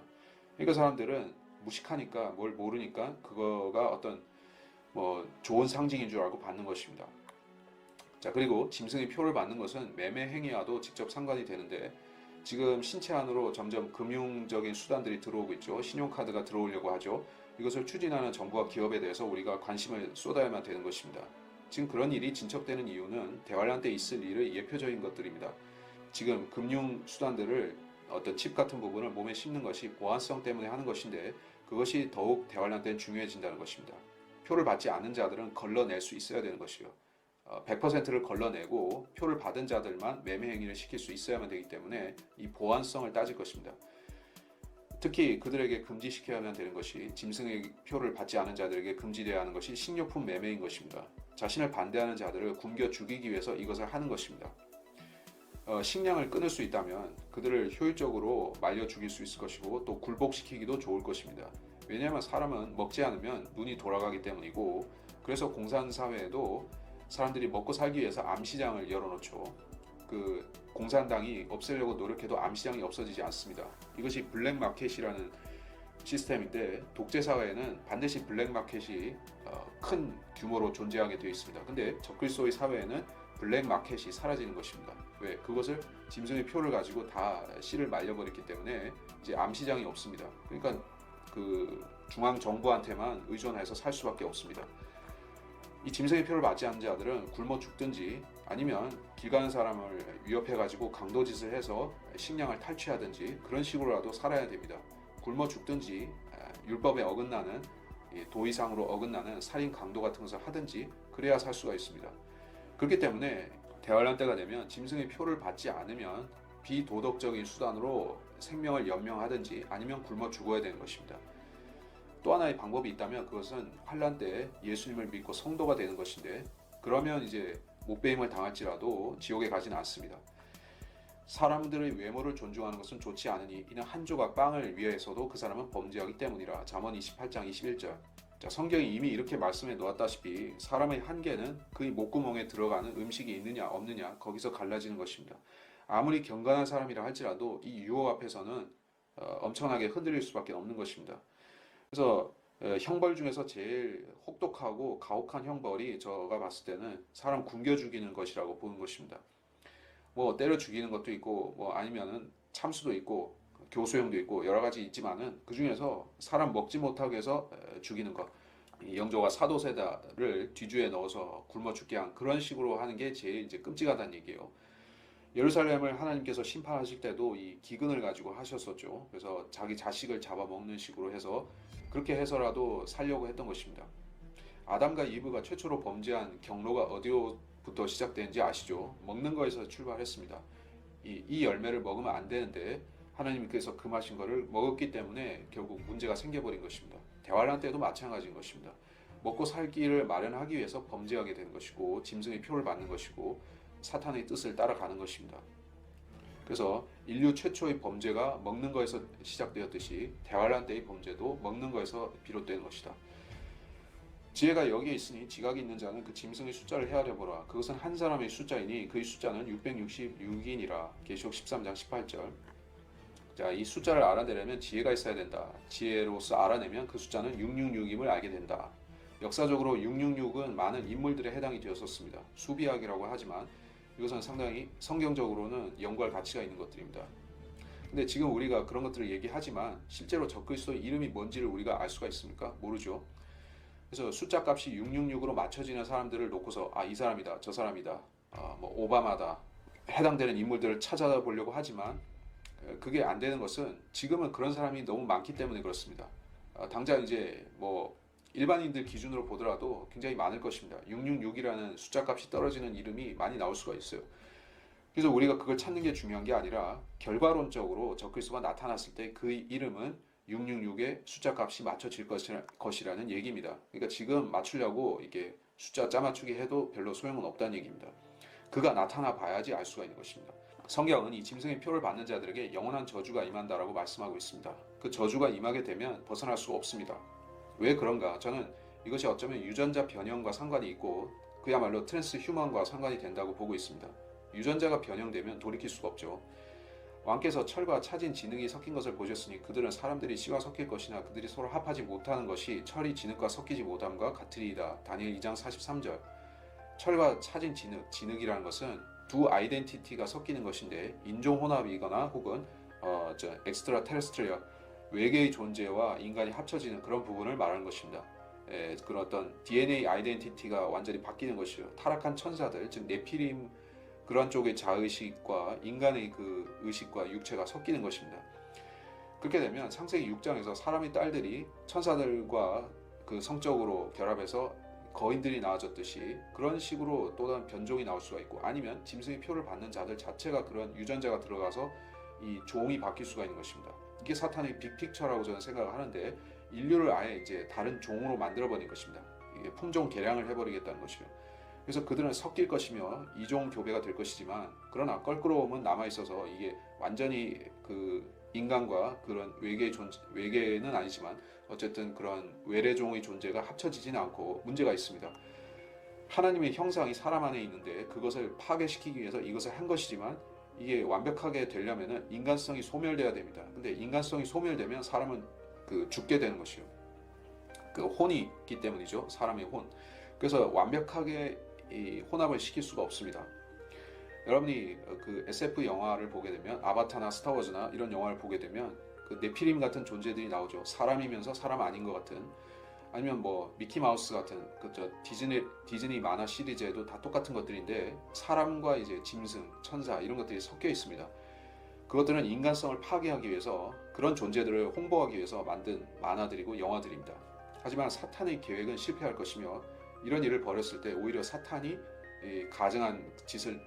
그러니까 사람들은 무식하니까 뭘 모르니까 그거가 어떤 좋은 상징인 줄 알고 받는 것입니다. 자, 그리고 짐승의 표를 받는 것은 매매 행위와도 직접 상관이 되는데 지금 신체 안으로 점점 금융적인 수단들이 들어오고 있죠. 신용카드가 들어오려고 하죠. 이것을 추진하는 정부와 기업에 대해서 우리가 관심을 쏟아야만 되는 것입니다. 지금 그런 일이 진척되는 이유는 대환란 때 있을 일의 예표적인 것들입니다. 지금 금융 수단들을 어떤 칩 같은 부분을 몸에 심는 것이 보안성 때문에 하는 것인데 그것이 더욱 대환란 때는 중요해진다는 것입니다. 표를 받지 않는 자들은 걸러낼 수 있어야 되는 것이요. 100%를 걸러내고 표를 받은 자들만 매매 행위를 시킬 수 있어야만 되기 때문에 이 보안성을 따질 것입니다. 특히 그들에게 금지시켜야만 되는 것이 짐승의 표를 받지 않은 자들에게 금지되어야 하는 것이 식료품 매매인 것입니다. 자신을 반대하는 자들을 굶겨 죽이기 위해서 이것을 하는 것입니다. 식량을 끊을 수 있다면 그들을 효율적으로 말려 죽일 수 있을 것이고 또 굴복시키기도 좋을 것입니다. 왜냐하면 사람은 먹지 않으면 눈이 돌아가기 때문이고 그래서 공산사회에도 사람들이 먹고 살기 위해서 암시장을 열어놓죠. 그 공산당이 없애려고 노력해도 암시장이 없어지지 않습니다. 이것이 블랙마켓이라는 시스템인데 독재사회에는 반드시 블랙마켓이 큰 규모로 존재하게 되어 있습니다. 근데 적그리스도의 사회에는 블랙마켓이 사라지는 것입니다. 왜? 그것을 짐승의 표를 가지고 다 씨를 말려버렸기 때문에 이제 암시장이 없습니다. 그러니까 그 중앙정부한테만 의존해서 살 수밖에 없습니다. 이 짐승의 표를 맞지 않는 자들은 굶어 죽든지 아니면 길 가는 사람을 위협해가지고 강도짓을 해서 식량을 탈취하든지 그런 식으로라도 살아야 됩니다. 굶어 죽든지 율법에 어긋나는 도의상으로 어긋나는 살인 강도 같은 것을 하든지 그래야 살 수가 있습니다. 그렇기 때문에 대환란 때가 되면 짐승의 표를 받지 않으면 비도덕적인 수단으로 생명을 연명하든지 아니면 굶어 죽어야 되는 것입니다. 또 하나의 방법이 있다면 그것은 환란 때 예수님을 믿고 성도가 되는 것인데 그러면 이제 못배임을 당할지라도 지옥에 가지는 않습니다. 사람들의 외모를 존중하는 것은 좋지 않으니 이는 한 조각 빵을 위해서도 그 사람은 범죄하기 때문이라. 잠언 28장 21절. 자, 성경이 이미 이렇게 말씀해 놓았다시피 사람의 한계는 그의 목구멍에 들어가는 음식이 있느냐 없느냐 거기서 갈라지는 것입니다. 아무리 경건한 사람이라 할지라도 이 유혹 앞에서는 엄청나게 흔들릴 수밖에 없는 것입니다. 그래서 형벌 중에서 제일 혹독하고 가혹한 형벌이 제가 봤을 때는 사람 굶겨 죽이는 것이라고 보는 것입니다. 뭐 때려 죽이는 것도 있고 뭐 아니면은 참수도 있고 교수형도 있고 여러 가지 있지만은 그 중에서 사람 먹지 못하게 해서 죽이는 것, 영조가 사도세다를 뒤주에 넣어서 굶어 죽게 한 그런 식으로 하는 게 제일 이제 끔찍하다는 얘기예요. 예루살렘을 하나님께서 심판하실 때도 이 기근을 가지고 하셨었죠. 그래서 자기 자식을 잡아먹는 식으로 해서 그렇게 해서라도 살려고 했던 것입니다. 아담과 이브가 최초로 범죄한 경로가 어디부터 시작되는지 아시죠? 먹는 거에서 출발했습니다. 이 열매를 먹으면 안 되는데 하나님께서 금하신 것을 먹었기 때문에 결국 문제가 생겨버린 것입니다. 대환란 때도 마찬가지인 것입니다. 먹고 살기를 마련하기 위해서 범죄하게 된 것이고 짐승의 표를 받는 것이고 사탄의 뜻을 따라가는 것입니다. 그래서 인류 최초의 범죄가 먹는 거에서 시작되었듯이 대환란 때의 범죄도 먹는 거에서 비롯되는 것이다. 지혜가 여기에 있으니 지각이 있는 자는 그 짐승의 숫자를 헤아려 보라. 그것은 한 사람의 숫자이니 그의 숫자는 666이니라. 계시록 13장 18절. 자, 이 숫자를 알아내려면 지혜가 있어야 된다. 지혜로서 알아내면 그 숫자는 666임을 알게 된다. 역사적으로 666은 많은 인물들에 해당이 되었었습니다. 수비학이라고 하지만 이것은 상당히 성경적으로는 연구할 가치가 있는 것들입니다. 근데 지금 우리가 그런 것들을 얘기하지만 실제로 적그리스도의 이름이 뭔지를 우리가 알 수가 있습니까? 모르죠. 그래서 숫자 값이 666으로 맞춰지는 사람들을 놓고서 이 사람이다, 저 사람이다, 뭐 오바마다, 해당되는 인물들을 찾아보려고 하지만 그게 안 되는 것은 지금은 그런 사람이 너무 많기 때문에 그렇습니다. 당장 이제 뭐 일반인들 기준으로 보더라도 굉장히 많을 것입니다. 666이라는 숫자 값이 떨어지는 이름이 많이 나올 수가 있어요. 그래서 우리가 그걸 찾는 게 중요한 게 아니라 결과론적으로 적그리스도가 나타났을 때 그 이름은 666의 숫자 값이 맞춰질 것이라는 얘기입니다. 그러니까 지금 맞추려고 이게 숫자 짜맞추기 해도 별로 소용은 없다는 얘기입니다. 그가 나타나 봐야지 알 수가 있는 것입니다. 성경은 이 짐승의 표를 받는 자들에게 영원한 저주가 임한다라고 말씀하고 있습니다. 그 저주가 임하게 되면 벗어날 수가 없습니다. 왜 그런가? 저는 이것이 어쩌면 유전자 변형과 상관이 있고 그야말로 트랜스 휴먼과 상관이 된다고 보고 있습니다. 유전자가 변형되면 돌이킬 수가 없죠. 왕께서 철과 차진 진흙이 섞인 것을 보셨으니 그들은 사람들이 씨와 섞일 것이나 그들이 서로 합하지 못하는 것이 철이 진흙과 섞이지 못함과 같으리이다. 다니엘 2장 43절. 철과 차진 진흙이라는 것은 두 아이덴티티가 섞이는 것인데 인종 혼합이거나 혹은 엑스트라 테레스트리아 외계의 존재와 인간이 합쳐지는 그런 부분을 말하는 것입니다. 그런 어떤 DNA 아이덴티티가 완전히 바뀌는 것이요. 타락한 천사들, 즉 네피림 그런 쪽의 자의식과 인간의 그 의식과 육체가 섞이는 것입니다. 그렇게 되면 창세기 6장에서 사람의 딸들이 천사들과 그 성적으로 결합해서 거인들이 나아졌듯이 그런 식으로 또 다른 변종이 나올 수가 있고 아니면 짐승의 표를 받는 자들 자체가 그런 유전자가 들어가서 이 종이 바뀔 수가 있는 것입니다. 이게 사탄의 빅픽처라고 저는 생각을 하는데 인류를 아예 이제 다른 종으로 만들어버린 것입니다. 이게 품종 개량을 해버리겠다는 것이죠. 그래서 그들은 섞일 것이며 이종 교배가 될 것이지만 그러나 껄끄러움은 남아있어서 이게 완전히 그 인간과 그런 외계는 아니지만 어쨌든 그런 외래종의 존재가 합쳐지지는 않고 문제가 있습니다. 하나님의 형상이 사람 안에 있는데 그것을 파괴시키기 위해서 이것을 한 것이지만 이게 완벽하게 되려면 인간성이 소멸돼야 됩니다. 근데 인간성이 소멸되면 사람은 죽게 되는 것이요. 그 혼이 있기 때문이죠. 사람의 혼. 그래서 완벽하게 이 혼합을 시킬 수가 없습니다. 여러분이 그 SF 영화를 보게 되면 아바타나 스타워즈나 이런 영화를 보게 되면 그 네피림 같은 존재들이 나오죠. 사람이면서 사람 아닌 것 같은 아니면 뭐 미키마우스 같은 디즈니 만화 시리즈에도 다 똑같은 것들인데 사람과 이제 짐승, 천사 이런 것들이 섞여 있습니다. 그것들은 인간성을 파괴하기 위해서 그런 존재들을 홍보하기 위해서 만든 만화들이고 영화들입니다. 하지만 사탄의 계획은 실패할 것이며 이런 일을 벌였을 때 오히려 사탄이 가증한 짓을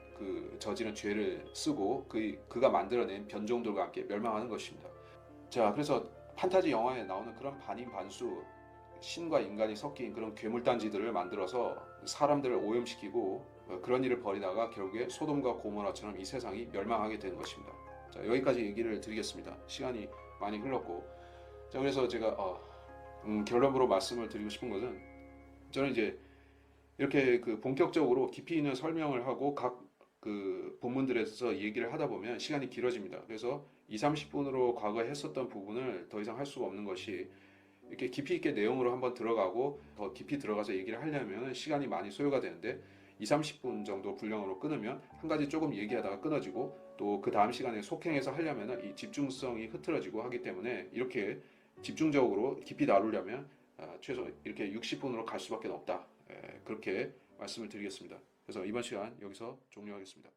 저지른 죄를 쓰고 그가 만들어낸 변종들과 함께 멸망하는 것입니다. 자, 그래서 판타지 영화에 나오는 그런 반인반수 신과 인간이 섞인 그런 괴물단지들을 만들어서 사람들을 오염시키고 그런 일을 벌이다가 결국에 소돔과 고모라처럼 이 세상이 멸망하게 되는 것입니다. 자, 여기까지 얘기를 드리겠습니다. 시간이 많이 흘렀고, 자, 그래서 제가 결론으로 말씀을 드리고 싶은 것은 저는 이제 이렇게 본격적으로 깊이 있는 설명을 하고 각 본문들에서 얘기를 하다 보면 시간이 길어집니다. 그래서 30분으로 과거에 했었던 부분을 더 이상 할 수가 없는 것이 이렇게 깊이 있게 내용으로 한번 들어가고 더 깊이 들어가서 얘기를 하려면 시간이 많이 소요가 되는데 30분 정도 분량으로 끊으면 한 가지 조금 얘기하다가 끊어지고 또 그 다음 시간에 속행해서 하려면 이 집중성이 흐트러지고 하기 때문에 이렇게 집중적으로 깊이 다루려면 최소 이렇게 60분으로 갈 수밖에 없다. 그렇게 말씀을 드리겠습니다. 그래서 이번 시간 여기서 종료하겠습니다.